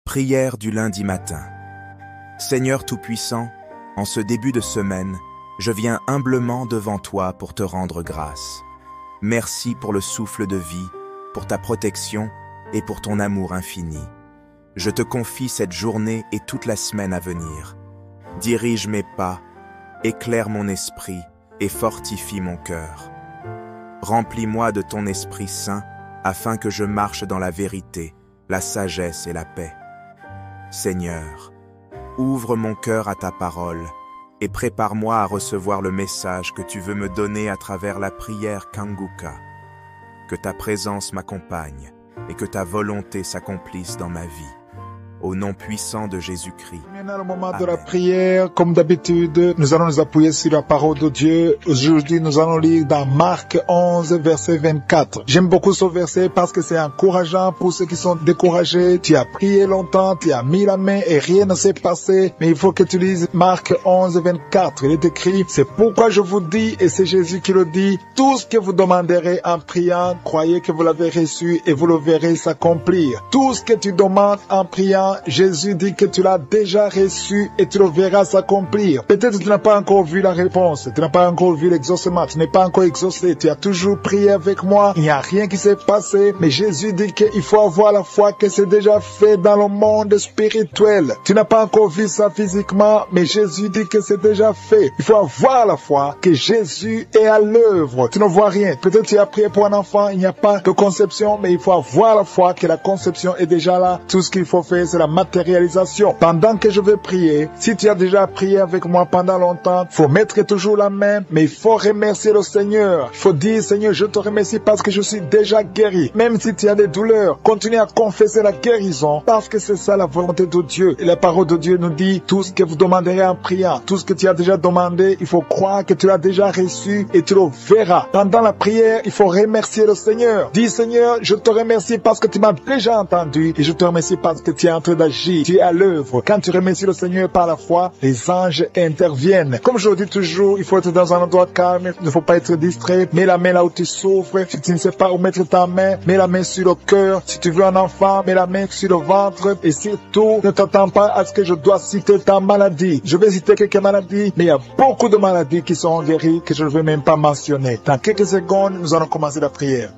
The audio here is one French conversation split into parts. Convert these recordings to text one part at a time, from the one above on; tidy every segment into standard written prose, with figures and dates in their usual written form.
Prière du lundi matin. Seigneur Tout-Puissant, en ce début de semaine, je viens humblement devant toi pour te rendre grâce. Merci pour le souffle de vie, pour ta protection et pour ton amour infini. Je te confie cette journée et toute la semaine à venir. Dirige mes pas, éclaire mon esprit et fortifie mon cœur. Remplis-moi de ton Esprit Saint afin que je marche dans la vérité, la sagesse et la paix. Seigneur, ouvre mon cœur à ta parole et prépare-moi à recevoir le message que tu veux me donner à travers la prière Kanguka. Que ta présence m'accompagne et que ta volonté s'accomplisse dans ma vie. Au nom puissant de Jésus-Christ. Maintenant, le moment de la prière, comme d'habitude, nous allons nous appuyer sur la parole de Dieu. Aujourd'hui, nous allons lire dans Marc 11, verset 24. J'aime beaucoup ce verset parce que c'est encourageant pour ceux qui sont découragés. Tu as prié longtemps, tu as mis la main et rien ne s'est passé. Mais il faut que tu lises Marc 11, 24. Il est écrit, c'est pourquoi je vous dis, et c'est Jésus qui le dit, tout ce que vous demanderez en priant, croyez que vous l'avez reçu et vous le verrez s'accomplir. Tout ce que tu demandes en priant, Jésus dit que tu l'as déjà reçu et tu le verras s'accomplir. Peut-être que tu n'as pas encore vu la réponse, tu n'as pas encore vu l'exaucement, tu n'es pas encore exaucé, tu as toujours prié avec moi, il n'y a rien qui s'est passé, mais Jésus dit qu'il faut avoir la foi que c'est déjà fait dans le monde spirituel. Tu n'as pas encore vu ça physiquement, mais Jésus dit que c'est déjà fait. Il faut avoir la foi que Jésus est à l'œuvre. Tu ne vois rien. Peut-être que tu as prié pour un enfant, il n'y a pas de conception, mais il faut avoir la foi que la conception est déjà là. Tout ce qu'il faut faire, c'est la matérialisation. Pendant que je vais prier, si tu as déjà prié avec moi pendant longtemps, il faut mettre toujours la main, mais il faut remercier le Seigneur. Il faut dire, Seigneur, je te remercie parce que je suis déjà guéri. Même si tu as des douleurs, continue à confesser la guérison parce que c'est ça la volonté de Dieu. Et la parole de Dieu nous dit, tout ce que vous demanderez en priant, tout ce que tu as déjà demandé, il faut croire que tu l'as déjà reçu et tu le verras. Pendant la prière, il faut remercier le Seigneur. Dis, Seigneur, je te remercie parce que tu m'as déjà entendu et je te remercie parce que tu es en train d'agir, tu es à l'œuvre. Quand tu remercies le Seigneur par la foi, les anges interviennent. Comme je le dis toujours, il faut être dans un endroit calme, il ne faut pas être distrait. Mets la main là où tu souffres. Si tu ne sais pas où mettre ta main, mets la main sur le cœur. Si tu veux un enfant, mets la main sur le ventre. Et surtout, ne t'attends pas à ce que je dois citer ta maladie. Je vais citer quelques maladies, mais il y a beaucoup de maladies qui sont guéries que je ne vais même pas mentionner. Dans quelques secondes, nous allons commencer la prière.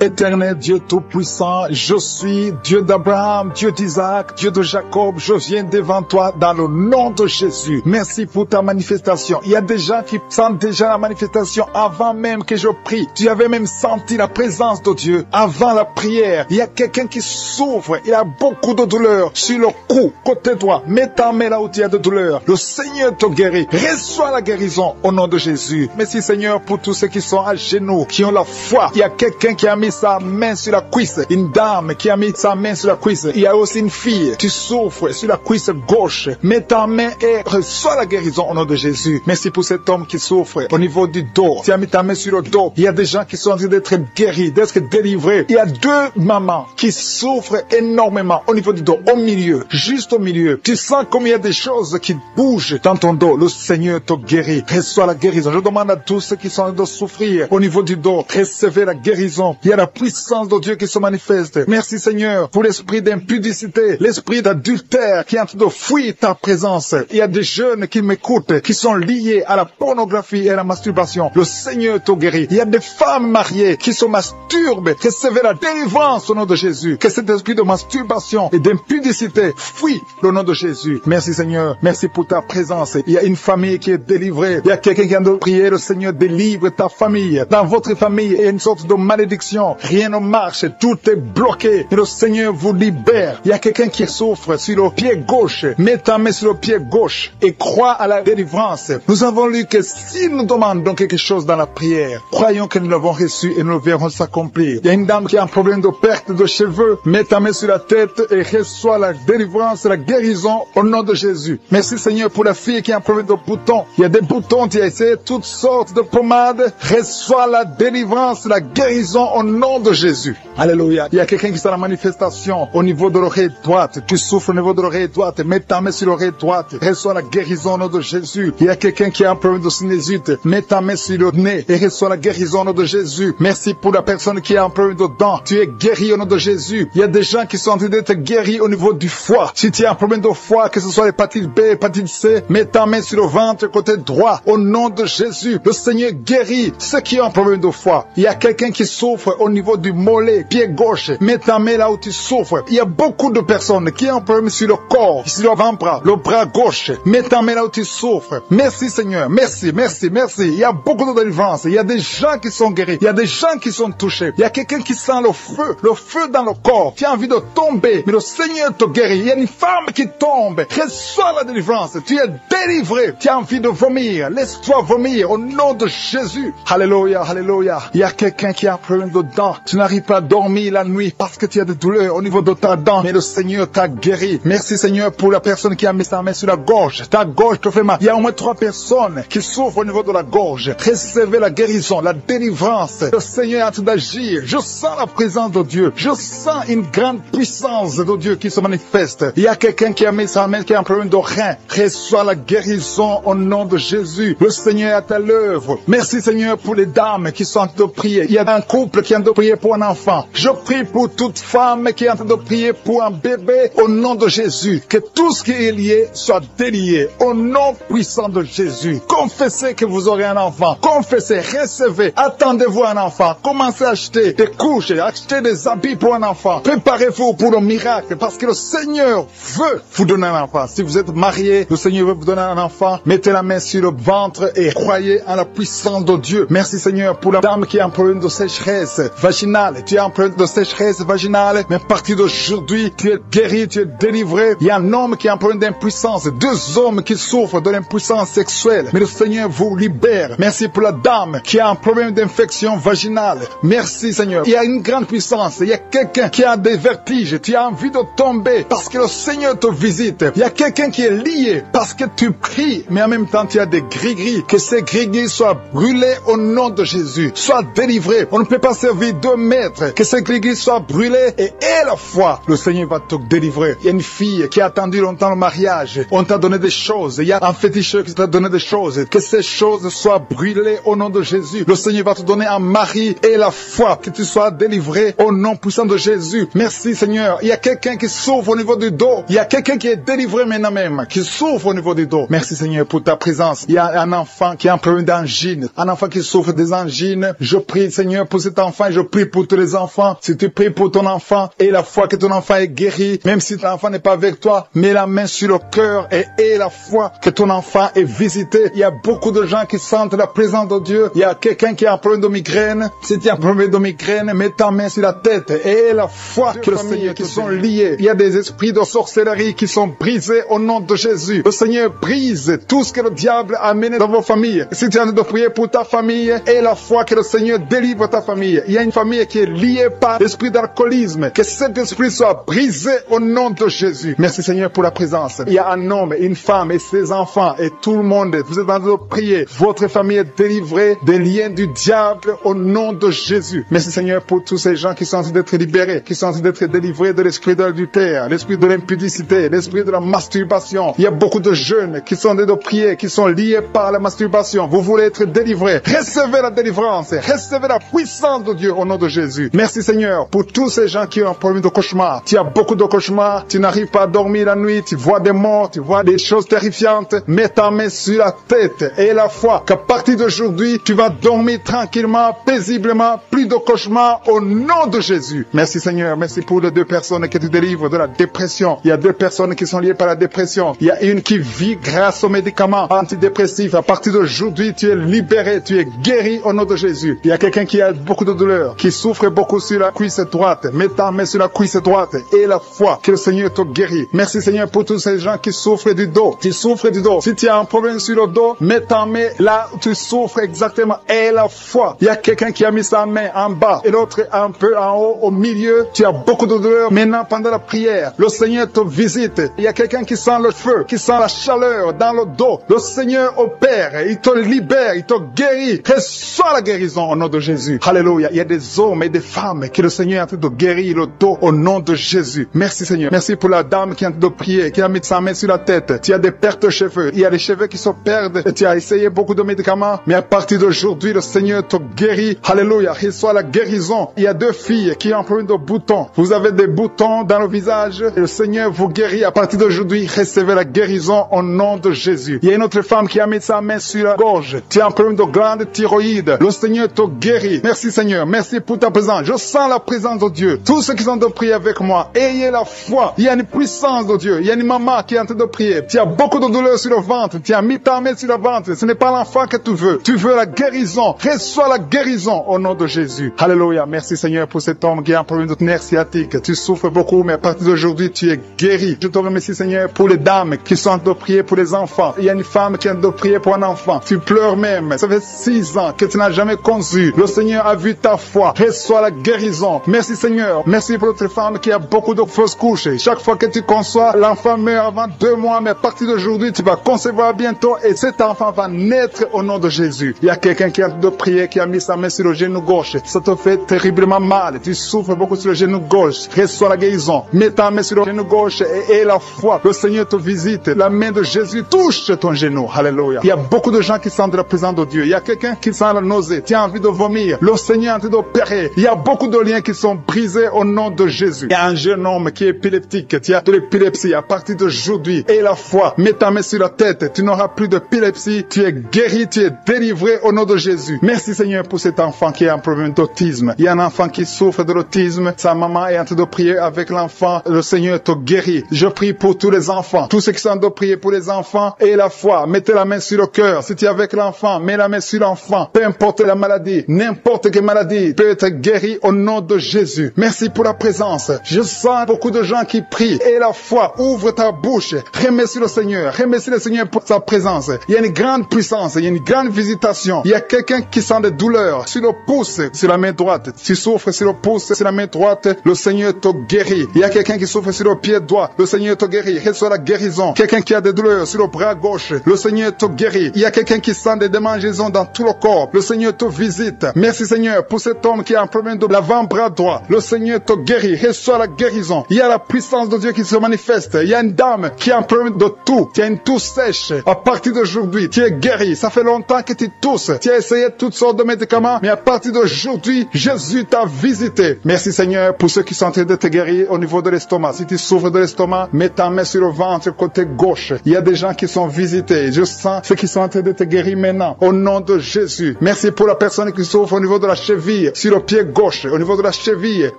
Éternel Dieu Tout-Puissant, je suis Dieu d'Abraham, Dieu d'Isaac, Dieu de Jacob, je viens devant toi dans le nom de Jésus. Merci pour ta manifestation. Il y a des gens qui sentent déjà la manifestation avant même que je prie. Tu avais même senti la présence de Dieu avant la prière. Il y a quelqu'un qui souffre, il a beaucoup de douleur sur le cou, côté droit. Mets ta main là où tu as de douleur. Le Seigneur te guérit. Reçois la guérison au nom de Jésus. Merci Seigneur pour tous ceux qui sont à genoux, qui ont la foi. Il y a quelqu'un qui a mis sa main sur la cuisse, une dame qui a mis sa main sur la cuisse. Il y a aussi une fille, tu souffres sur la cuisse gauche. Mets ta main et reçois la guérison au nom de Jésus. Merci pour cet homme qui souffre au niveau du dos. Tu as mis ta main sur le dos. Il y a des gens qui sont en train d'être guéris, d'être délivrés. Il y a deux mamans qui souffrent énormément au niveau du dos, au milieu, juste au milieu. Tu sens comme il y a des choses qui bougent dans ton dos. Le Seigneur te guérit. Reçois la guérison. Je demande à tous ceux qui sont en train de souffrir au niveau du dos, recevez la guérison. Il y a la puissance de Dieu qui se manifeste. Merci Seigneur pour l'esprit d'impudicité, l'esprit d'adultère qui est en train de fuir ta présence. Il y a des jeunes qui m'écoutent, qui sont liés à la pornographie et à la masturbation. Le Seigneur te guérit. Il y a des femmes mariées qui se masturbent. Recevez la délivrance au nom de Jésus. Que cet esprit de masturbation et d'impudicité fuit au nom de Jésus. Merci Seigneur. Merci pour ta présence. Il y a une famille qui est délivrée. Il y a quelqu'un qui a de prier. Le Seigneur délivre ta famille. Dans votre famille, il y a une sorte de malédiction. Rien ne marche, tout est bloqué. Et le Seigneur vous libère. Il y a quelqu'un qui souffre sur le pied gauche. Mets ta main sur le pied gauche et crois à la délivrance. Nous avons lu que si nous demandons quelque chose dans la prière, croyons que nous l'avons reçu et nous le verrons s'accomplir. Il y a une dame qui a un problème de perte de cheveux. Mets ta main sur la tête et reçois la délivrance, la guérison au nom de Jésus. Merci Seigneur pour la fille qui a un problème de boutons. Il y a des boutons, tu as essayé toutes sortes de pommades. Reçois la délivrance, la guérison au nom nom de Jésus. Alléluia. Il y a quelqu'un qui est dans la manifestation au niveau de l'oreille droite. Tu souffres au niveau de l'oreille droite. Mets ta main sur l'oreille droite. Reçois la guérison au nom de Jésus. Il y a quelqu'un qui a un problème de sinusite. Mets ta main sur le nez et reçois la guérison au nom de Jésus. Merci pour la personne qui a un problème de dents. Tu es guéri au nom de Jésus. Il y a des gens qui sont en train d'être guéris au niveau du foie. Si tu as un problème de foie, que ce soit l'hépatite B, l'hépatite C, mets ta main sur le ventre côté droit. Au nom de Jésus, le Seigneur guérit ceux qui ont un problème de foie. Il y a quelqu'un qui souffre au niveau du mollet, pied gauche. Mets ta main là où tu souffres. Il y a beaucoup de personnes qui ont un problème sur le corps, sur le avant-bras, le bras gauche. Mets ta main là où tu souffres. Merci Seigneur, merci, merci, merci. Il y a beaucoup de délivrance. Il y a des gens qui sont guéris. Il y a des gens qui sont touchés. Il y a quelqu'un qui sent le feu dans le corps. Tu as envie de tomber, mais le Seigneur te guérit. Il y a une femme qui tombe. Reçois la délivrance. Tu es délivré. Tu as envie de vomir. Laisse-toi vomir au nom de Jésus. Alléluia, alléluia. Il y a quelqu'un qui a un problème de dents. Tu n'arrives pas à dormir la nuit parce que tu as des douleurs au niveau de ta dent. Mais le Seigneur t'a guéri. Merci Seigneur pour la personne qui a mis sa main sur la gorge. Ta gorge te fait mal. Il y a au moins 3 personnes qui souffrent au niveau de la gorge. Recevez la guérison, la délivrance. Le Seigneur est en train d'agir. Je sens la présence de Dieu. Je sens une grande puissance de Dieu qui se manifeste. Il y a quelqu'un qui a mis sa main qui a un problème de rein. Reçois la guérison au nom de Jésus. Le Seigneur est à l'œuvre. Merci Seigneur pour les dames qui sont en train de prier. Il y a un couple qui est en train de prier pour un enfant. Je prie pour toute femme qui est en train de prier pour un bébé au nom de Jésus. Que tout ce qui est lié soit délié au nom puissant de Jésus. Confessez que vous aurez un enfant. Confessez, recevez. Attendez-vous un enfant. Commencez à acheter des couches, acheter des habits pour un enfant. Préparez-vous pour le miracle parce que le Seigneur veut vous donner un enfant. Si vous êtes marié, le Seigneur veut vous donner un enfant. Mettez la main sur le ventre et croyez en la puissance de Dieu. Merci Seigneur pour la dame qui a un problème de sécheresse vaginale. Tu as un problème de sécheresse vaginale, mais à partir d'aujourd'hui, tu es guéri, tu es délivré. Il y a un homme qui a un problème d'impuissance. 2 hommes qui souffrent de l'impuissance sexuelle. Mais le Seigneur vous libère. Merci pour la dame qui a un problème d'infection vaginale. Merci Seigneur. Il y a une grande puissance. Il y a quelqu'un qui a des vertiges. Tu as envie de tomber parce que le Seigneur te visite. Il y a quelqu'un qui est lié parce que tu pries, mais en même temps tu as des gris-gris. Que ces gris-gris soient brûlés au nom de Jésus. Sois délivré. On ne peut pas servir 2 maîtres. Que ces gris-gris soient brûlés et à la fois, le Seigneur va te délivrer. Il y a une fille qui a attendu longtemps le mariage. On t'a donné des choses. Il y a un féticheur qui t'a donné des choses. Que ces choses soient brûlées au nom de Jésus. Le Seigneur va te donner un mari et la foi. Que tu sois délivré au nom puissant de Jésus. Merci Seigneur. Il y a quelqu'un qui souffre au niveau du dos. Il y a quelqu'un qui est délivré maintenant même, qui souffre au niveau du dos. Merci Seigneur pour ta présence. Il y a un enfant qui a un problème d'angine. Un enfant qui souffre des angines. Je prie Seigneur pour cet enfant. Je prie pour tous les enfants. Si tu pries pour ton enfant et la foi que ton enfant est guéri, même si ton enfant n'est pas avec toi, mets la main sur le cœur et aie la foi que ton enfant est visité. Il y a beaucoup de gens qui sentent la présence de Dieu. Il y a quelqu'un qui a un problème de migraine. Si tu as un problème de migraine, mets ta main sur la tête et aie la foi que le Seigneur qui sont liés. Il y a des esprits de sorcellerie qui sont brisés au nom de Jésus. Le Seigneur brise tout ce que le diable a amené dans vos familles. Si tu es en train de prier pour ta famille, aie la foi que le Seigneur délivre ta famille. Il y a une famille qui est liée par l'esprit d'alcoolisme. Que cet esprit soit brisé au nom de Jésus. Merci Seigneur pour la présence. Il y a un homme, une femme et ses enfants et tout le monde. Vous êtes en train de prier. Votre famille est délivrée des liens du diable au nom de Jésus. Merci Seigneur pour tous ces gens qui sont en train d'être libérés, qui sont en train d'être délivrés de l'esprit de l'adultère, l'esprit de l'impudicité, l'esprit de la masturbation. Il y a beaucoup de jeunes qui sont en train de prier, qui sont liés par la masturbation. Vous voulez être délivrés. Recevez la délivrance. Recevez la puissance de Dieu au nom de Jésus. Merci Seigneur pour tous ces gens qui ont un problème de cauchemar. Tu as beaucoup de cauchemars. Tu n'arrives pas à dormir la nuit. Tu vois des morts. Tu vois des choses terrifiantes. Mets ta main sur la tête et la foi qu'à partir d'aujourd'hui, tu vas dormir tranquillement, paisiblement, plus de cauchemars au nom de Jésus. Merci Seigneur. Merci pour les 2 personnes que tu délivres de la dépression. Il y a 2 personnes qui sont liées par la dépression. Il y a une qui vit grâce aux médicaments antidépressifs. À partir d'aujourd'hui, tu es libéré. Tu es guéri au nom de Jésus. Il y a quelqu'un qui a beaucoup de douleurs, qui souffre beaucoup sur la cuisse droite. Mets ta main sur la cuisse droite et la foi que le Seigneur te guérit. Merci Seigneur pour tous ces gens qui souffrent du dos. Tu souffres du dos. Si tu as un problème sur le dos, mets ta main là où tu souffres exactement et la foi. Il y a quelqu'un qui a mis sa main en bas et l'autre un peu en haut, au milieu. Tu as beaucoup de douleurs. Maintenant, pendant la prière, le Seigneur te visite. Il y a quelqu'un qui sent le feu, qui sent la chaleur dans le dos. Le Seigneur opère. Il te libère. Il te guérit. Reçois la guérison au nom de Jésus. Alléluia. Il y a des hommes et des femmes que le Seigneur est en train de guérir le dos au nom de Jésus. Merci Seigneur. Merci pour la dame qui est en train de prier, qui a mis sa main sur la tête. Tu as des pertes de cheveux. Il y a des cheveux qui se perdent. Et tu as essayé beaucoup de médicaments. Mais à partir d'aujourd'hui, le Seigneur te guérit. Alléluia. Reçois la guérison. Il y a 2 filles qui ont un problème de boutons. Vous avez des boutons dans le visage. Et le Seigneur vous guérit. À partir d'aujourd'hui, recevez la guérison au nom de Jésus. Il y a une autre femme qui a mis sa main sur la gorge. Tu as un problème de glande thyroïde. Le Seigneur te guérit. Merci Seigneur. Merci pour ta présence. Je sens la présence de Dieu. Tous ceux qui sont de prier avec moi, ayez la foi. Il y a une puissance de Dieu. Il y a une maman qui est en train de prier. Tu as beaucoup de douleurs sur le ventre. Tu as mis ta main sur le ventre. Ce n'est pas l'enfant que tu veux. Tu veux la guérison. Reçois la guérison au nom de Jésus. Alléluia. Merci Seigneur pour cet homme qui a un problème de nerf sciatique. Tu souffres beaucoup, mais à partir d'aujourd'hui, tu es guéri. Je te remercie Seigneur pour les dames qui sont en train de prier pour les enfants. Il y a une femme qui est en train de prier pour un enfant. Tu pleures même. Ça fait 6 ans que tu n'as jamais conçu. Le Seigneur a vu ta foi. Reçois la guérison. Merci Seigneur. Merci pour notre femme qui a beaucoup de fausses couches. Chaque fois que tu conçois, l'enfant meurt avant 2 mois, mais à partir d'aujourd'hui, tu vas concevoir bientôt et cet enfant va naître au nom de Jésus. Il y a quelqu'un qui a de prier, qui a mis sa main sur le genou gauche. Ça te fait terriblement mal. Tu souffres beaucoup sur le genou gauche. Reçois la guérison. Mets ta main sur le genou gauche et aie la foi. Le Seigneur te visite. La main de Jésus touche ton genou. Alléluia. Il y a beaucoup de gens qui sentent la présence de Dieu. Il y a quelqu'un qui sent la nausée. Tu as envie de vomir. Le Seigneur est en train d'opérer. Il y a beaucoup de liens qui sont brisés au nom de Jésus. Il y a un jeune homme qui est épileptique. Tu as de l'épilepsie. À partir d'aujourd'hui, aie la foi. Mets ta main sur la tête. Tu n'auras plus d'épilepsie. Tu es guéri. Tu es délivré au nom de Jésus. Merci Seigneur pour cet enfant qui a un problème d'autisme. Il y a un enfant qui souffre de l'autisme. Sa maman est en train de prier avec l'enfant. Le Seigneur te guérit. Je prie pour tous les enfants. Tous ceux qui sont en train de prier pour les enfants, aie la foi. Mettez la main sur le cœur. Si tu es avec l'enfant, mets la main sur l'enfant. Peu importe la maladie, n'importe quelle maladie peut être guérie au nom de Jésus. Merci pour la présence. Je sens beaucoup de gens qui prient. Aie la foi. Ouvre ta bouche. Remercie le Seigneur. Remercie le Seigneur pour sa présence. Il y a une grande puissance. Il y a une grande visitation. Il y a quelqu'un qui sent des douleurs sur le pouce, sur la main droite. Tu souffres sur le pouce, sur la main droite. Le Seigneur te guérit. Il y a quelqu'un qui souffre sur le pied droit. Le Seigneur te guérit. Reçois la guérison. Quelqu'un qui a des douleurs sur le bras gauche. Le Seigneur te guérit. Il y a quelqu'un qui sent des démangeaisons dans tout le corps. Le Seigneur te visite. Merci Seigneur pour cet homme qui a un problème de l'avant-bras droit. Le Seigneur te guérit. Reçois la guérison. Il y a la puissance de Dieu qui se manifeste. Il y a une dame qui a un problème de toux. Tu as une toux sèche. À partir d'aujourd'hui, tu es guéri. Ça fait longtemps que tu tousses. Tu as essayé toutes sortes de médicaments, mais à partir d'aujourd'hui, Jésus t'a visité. Merci Seigneur pour ceux qui sont en train de te guérir au niveau de l'estomac. Si tu souffres de l'estomac, mets ta main sur le ventre côté gauche. Il y a des gens qui sont visités. Je sens ceux qui sont en train de te guérir maintenant. Au nom de Jésus. Merci pour la personne qui souffre au niveau de la cheville, sur le pied gauche, au niveau de la cheville.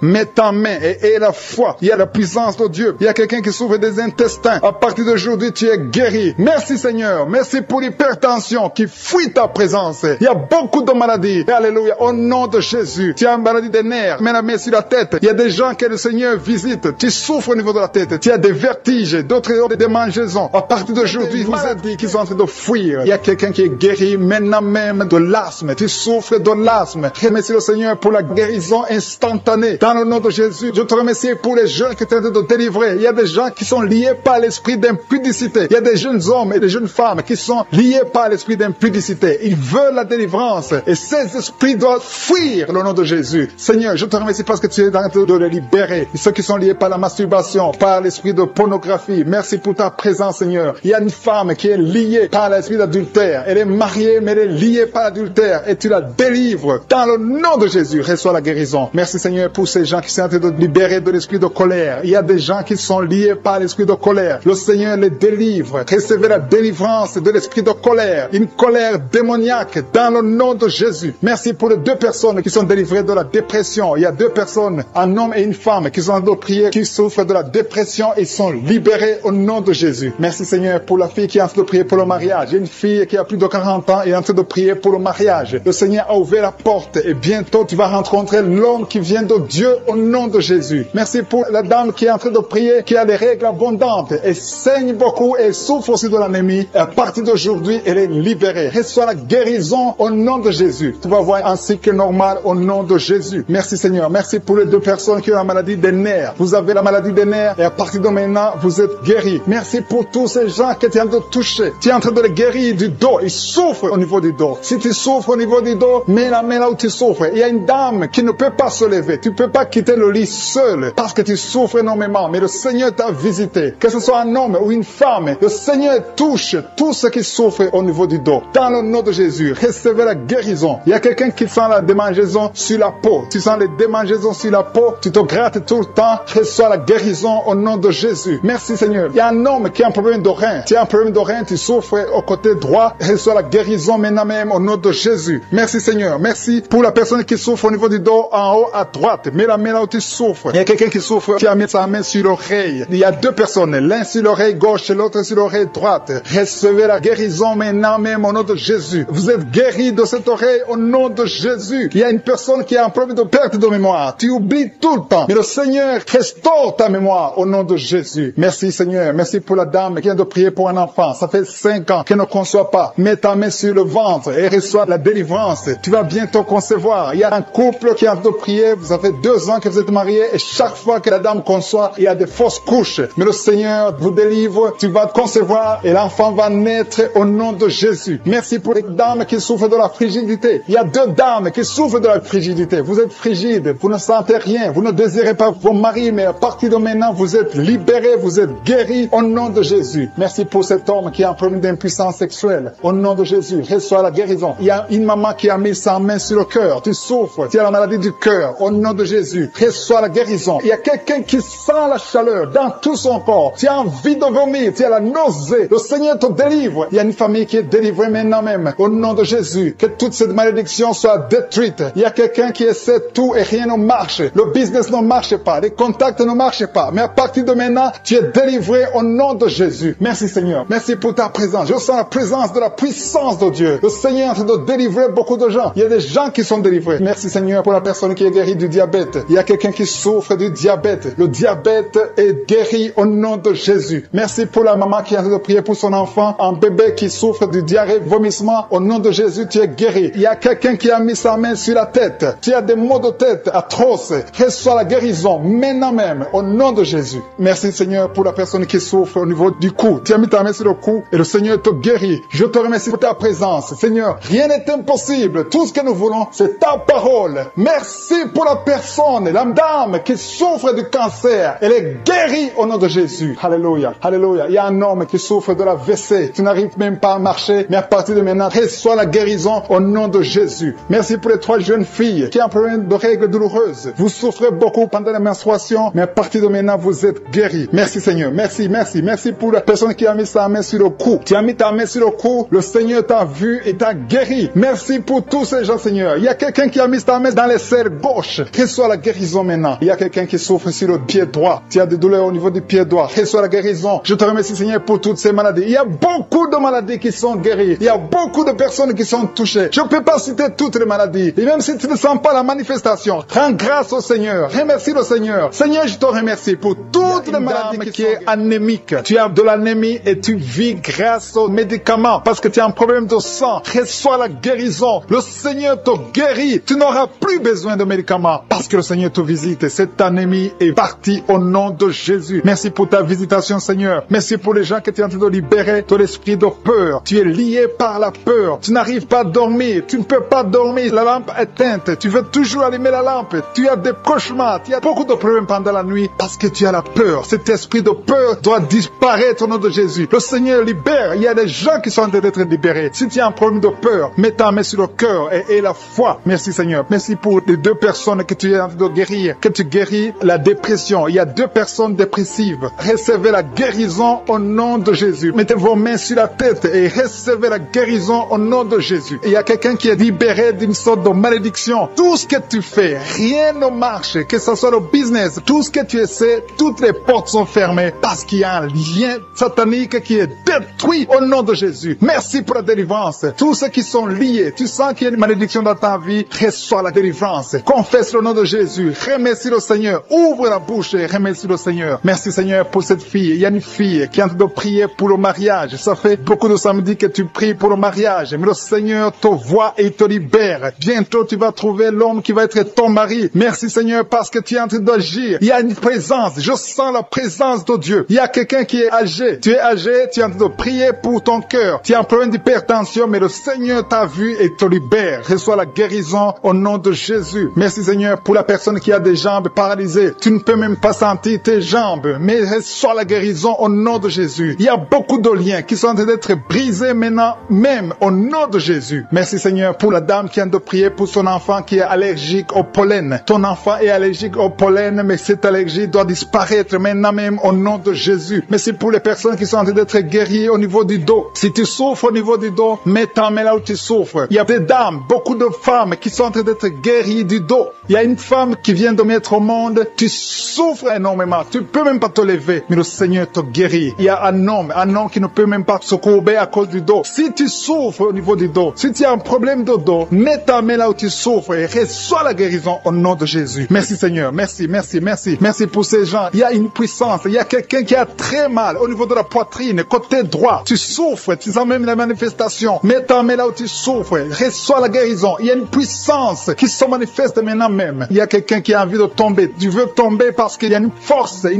Mets ta main et aie la foi. Il y a la puissance de Dieu. Il y a quelqu'un qui souffre des intestins. À partir d'aujourd'hui, tu es guéri. Merci Seigneur. Merci pour l'hypertension qui fuit ta présence. Il y a beaucoup de maladies. Alléluia. Au nom de Jésus. Tu as une maladie des nerfs. Mets la main sur la tête. Il y a des gens que le Seigneur visite. Tu souffres au niveau de la tête. Tu as des vertiges, d'autres ont des démangeaisons. À partir d'aujourd'hui, vous êtes dit qu'ils sont en train de fuir. Il y a quelqu'un qui est guéri maintenant même de l'asthme. Tu souffres de l'asthme. Remercie le Seigneur pour la guérison instantanée. Dans le nom de Jésus, je te remercie pour les jeunes qui sont en train de délivrer. Il y a des gens qui sont liés par l'esprit d'impudicité. Il y a des jeunes hommes et des jeunes femmes qui sont liés par l'esprit d'impudicité. Ils veulent la délivrance. Et ces esprits doivent fuir le nom de Jésus. Seigneur, je te remercie parce que tu es en train de les libérer. Et ceux qui sont liés par la masturbation, par l'esprit de pornographie. Merci pour ta présence, Seigneur. Il y a une femme qui est liée par l'esprit d'adultère. Elle est mariée, mais elle est liée par l'adultère. Et tu la délivres. Dans le nom de Jésus, reçois la guérison. Merci, Seigneur, pour ces gens qui sont en train de libérer de l'esprit de colère. Il y a des gens qui sont liés par l'esprit de colère. Le Seigneur les délivre. Recevez la délivrance de l'esprit de colère. Une colère démoniaque dans le nom de Jésus. Merci pour les 2 personnes qui sont délivrées de la dépression. Il y a 2 personnes, un homme et une femme, qui sont en train de prier, qui souffrent de la dépression et sont libérés au nom de Jésus. Merci Seigneur pour la fille qui est en train de prier pour le mariage. Il y a une fille qui a plus de 40 ans et est en train de prier pour le mariage. Le Seigneur a ouvert la porte et bientôt tu vas rencontrer l'homme qui vient de Dieu au nom de Jésus. Merci pour la dame qui est en train de prier, qui a des règles abondantes et saigne beaucoup et souffre aussi de l'anémie. À partir d'aujourd'hui, elle est libérée. Reçois la guérison au nom de Jésus. Tu vas voir un cycle normal au nom de Jésus. Merci Seigneur. Merci pour les 2 personnes qui ont la maladie des nerfs. Vous avez la maladie des nerfs et à partir de maintenant, vous êtes guéris. Merci pour tous ces gens que tu es en train de toucher. Tu es en train de les guérir du dos. Ils souffrent au niveau du dos. Si tu souffres au niveau du dos, mets la main là où tu souffres Il y a une dame qui ne peut pas se lever. Tu ne peux pas quitter le lit seul parce que tu souffres énormément. Mais le Seigneur t'a visité. Que ce soit un homme ou une femme, le Seigneur touche tout ce qui souffre au niveau du dos. Dans le nom de Jésus, recevez la guérison. Il y a quelqu'un qui sent la démangeaison sur la peau. Tu sens les démangeaisons sur la peau. Tu te grattes tout le temps. Reçois la guérison au nom de Jésus. Merci Seigneur. Il y a un homme qui a un problème de rein. Tu as un problème de rein, tu souffres au côté droit. Reçois la guérison maintenant même au nom de Jésus. Merci Seigneur. Merci pour la personne qui souffre au niveau du dos en haut à droite. Mets la main là où tu souffres. Il y a quelqu'un qui souffre. Tu as mis sa main sur l'oreille. Il y a deux personnes. L'un sur l'oreille gauche et l'autre sur l'oreille droite. Recevez la guérison maintenant même au nom de Jésus. Vous êtes guéris de cette oreille au nom de Jésus. Il y a une personne qui a un problème de perte de mémoire. Tu oublies tout le temps. Mais le Seigneur restaure ta mémoire au nom de Jésus. Merci Seigneur. Merci pour la dame qui vient de prier pour un enfant. Ça fait 5 ans qu'elle ne conçoit pas. Mets ta main sur le ventre et reçois la délivrance. Tu vas bientôt concevoir. Il y a un couple qui est en train de prier. Vous avez 2 ans que vous êtes mariés et chaque fois que la dame conçoit, il y a des fausses couches. Mais le Seigneur vous délivre. Tu vas concevoir et l'enfant va naître au nom de Jésus. Merci pour les dames qui souffrent de la frigidité. Il y a 2 dames qui souffrent de la frigidité. Vous êtes frigide. Vous ne sentez rien. Vous ne désirez pas vos maris, mais à partir de maintenant, vous êtes libérés. Vous êtes guéris au nom de Jésus. Merci pour cet homme qui a un problème d'impuissance sexuelle. Au nom de Jésus, reçois la guérison. Il y a une maman qui a mis sa main sur le cœur. Tu souffres. Tu as la maladie du cœur. Au nom de Jésus, reçois la guérison. Il y a quelqu'un qui sent la chaleur dans tout son corps. Tu as envie de vomir. Tu as la nausée. Le Seigneur te délivre. Il y a une famille qui est délivrée maintenant même. Au nom de Jésus, que toute cette malédiction soit détruite. Il y a quelqu'un qui essaie tout et rien ne marche. Le business ne marche pas. Les contacts ne marchent pas. Mais à partir de maintenant, tu es délivré au nom de Jésus. Merci Seigneur. Merci pour ta présence. Je sens la présence de la puissance de Dieu. Le Seigneur est en train de délivrer beaucoup de gens. Il y a des gens qui sont délivrés. Merci Seigneur pour la personne qui est guérie du diabète. Il y a quelqu'un qui souffre du diabète. Le diabète est guéri au nom de Jésus. Merci pour la maman qui est en train de prier pour son enfant, un bébé qui souffre du diarrhée, vomissement. Au nom de Jésus, tu es guéri. Il y a quelqu'un qui a mis sa main sur la tête. Tu as des maux de tête atroces. Reçois la guérison maintenant même au nom de Jésus. Merci Seigneur pour la personne qui souffre au niveau du cou. Tu as mis ta main sur le cou et le Seigneur te guérit. Je te remercie pour ta présence. Seigneur, rien n'est impossible. Tout ce que nous voulons, c'est ta parole. Merci pour la personne, la dame qui souffre du cancer. Elle est guérie au nom de Jésus. Alléluia. Alléluia. Il y a un homme qui souffre de la WC. Tu n'arrives même pas à marcher, mais à partir de maintenant, reçois la guérison au nom de Jésus. Merci pour les 3 jeunes filles qui ont un problème de règles douloureuses. Vous souffrez beaucoup pendant la menstruation, mais à partir de maintenant, vous êtes guéris. Merci Seigneur. Merci, merci. Merci pour la personne qui a mis sa main sur le cou. Tu as mis ta main sur le cou, le Seigneur t'a vu et t'a guéri. Merci pour tous ces gens, Seigneur. Il y a quelqu'un qui a mis sa main dans les serres gauche. Reçois la guérison maintenant. Il y a quelqu'un qui souffre sur le pied droit. Tu as des douleurs au niveau du pied droit. Reçois la guérison. Je te remercie, Seigneur, pour toutes ces maladies. Il y a beaucoup de maladies qui sont guéries. Il y a beaucoup de personnes qui sont touchées. Je ne peux pas citer toutes les maladies. Et même si tu ne sens pas la manifestation, rends grâce au Seigneur. Remercie le Seigneur. Seigneur, je te remercie pour toutes les maladies qui est anémique. Tu as de l'anémie et tu vis grâce aux médicaments parce que tu as un problème de sang. Reçois la guérison. Le Seigneur te guérit. Tu n'auras plus besoin de médicaments parce que le Seigneur te visite. Cette anémie est partie au nom de Jésus. Merci pour ta visitation, Seigneur. Merci pour les gens que tu es en train de libérer de l'esprit de peur. Tu es lié par la peur. Tu n'arrives pas à dormir. Tu ne peux pas dormir. La lampe est éteinte. Tu veux toujours allumer la lampe. Tu as des cauchemars. Tu as beaucoup de problèmes pendant la nuit parce que tu as la peur. Cet esprit de peur doit disparaître au nom de Jésus. Le Seigneur libère. Il y a des gens qui sont en train d'être libérés. Si tu as un problème de peur, mets ta main sur le cœur et la foi. Merci Seigneur. Merci pour les 2 personnes que tu es en train de guérir. Que tu guéris la dépression. Il y a 2 personnes dépressives. Recevez la guérison au nom de Jésus. Mettez vos mains sur la tête et recevez la guérison au nom de Jésus. Et il y a quelqu'un qui est libéré d'une sorte de malédiction. Tout ce que tu fais, rien ne marche. Que ce soit le business, tout ce que tu essaies, toutes les portes sont fermées parce qu'il y a un lien satanique qui est détruit au nom de Jésus. Merci pour la délivrance. Tous ceux qui sont liés, tu sens qu'il y a une malédiction dans ta vie, reçois la délivrance. Confesse le nom de Jésus. Remercie le Seigneur. Ouvre la bouche et remercie le Seigneur. Merci Seigneur pour cette fille. Il y a une fille qui est en train de prier pour le mariage. Ça fait beaucoup de samedis que tu pries pour le mariage. Mais le Seigneur te voit et te libère. Bientôt tu vas trouver l'homme qui va être ton mari. Merci Seigneur parce que tu es en train d'agir. Il y a une présence. Je sens la présence de Dieu. Il y a quelqu'un qui est âgé. Tu es âgé, tu es en train de prier pour ton cœur. Tu as un problème d'hypertension, mais le Seigneur t'a vu et te libère. Reçois la guérison guérison au nom de Jésus. Merci Seigneur pour la personne qui a des jambes paralysées. Tu ne peux même pas sentir tes jambes, mais reçois la guérison au nom de Jésus. Il y a beaucoup de liens qui sont en train d'être brisés maintenant, même au nom de Jésus. Merci Seigneur pour la dame qui vient de prier pour son enfant qui est allergique au pollen. Ton enfant est allergique au pollen, mais cette allergie doit disparaître maintenant même au nom de Jésus. Merci pour les personnes qui sont en train d'être guéries au niveau du dos. Si tu souffres au niveau du dos, mets ta main là où tu souffres. Il y a des dames, beaucoup de femmes qui sont en train d'être guéries du dos. Il y a une femme qui vient de mettre au monde. Tu souffres énormément. Tu peux même pas te lever, mais le Seigneur te guérit. Il y a un homme qui ne peut même pas se courber à cause du dos. Si tu souffres au niveau du dos, si tu as un problème de dos, mets ta main là où tu souffres et reçois la guérison au nom de Jésus. Merci Seigneur. Merci, merci, merci. Merci pour ces gens. Il y a une puissance. Il y a quelqu'un qui a très mal au niveau de la poitrine, côté droit. Tu souffres. Tu sens même la manifestation. Mets ta main là où tu souffres. Reçois la guérison. Il y a une puissance qui se manifeste maintenant même. Il y a quelqu'un qui a envie de tomber. Tu veux tomber parce qu'il y a une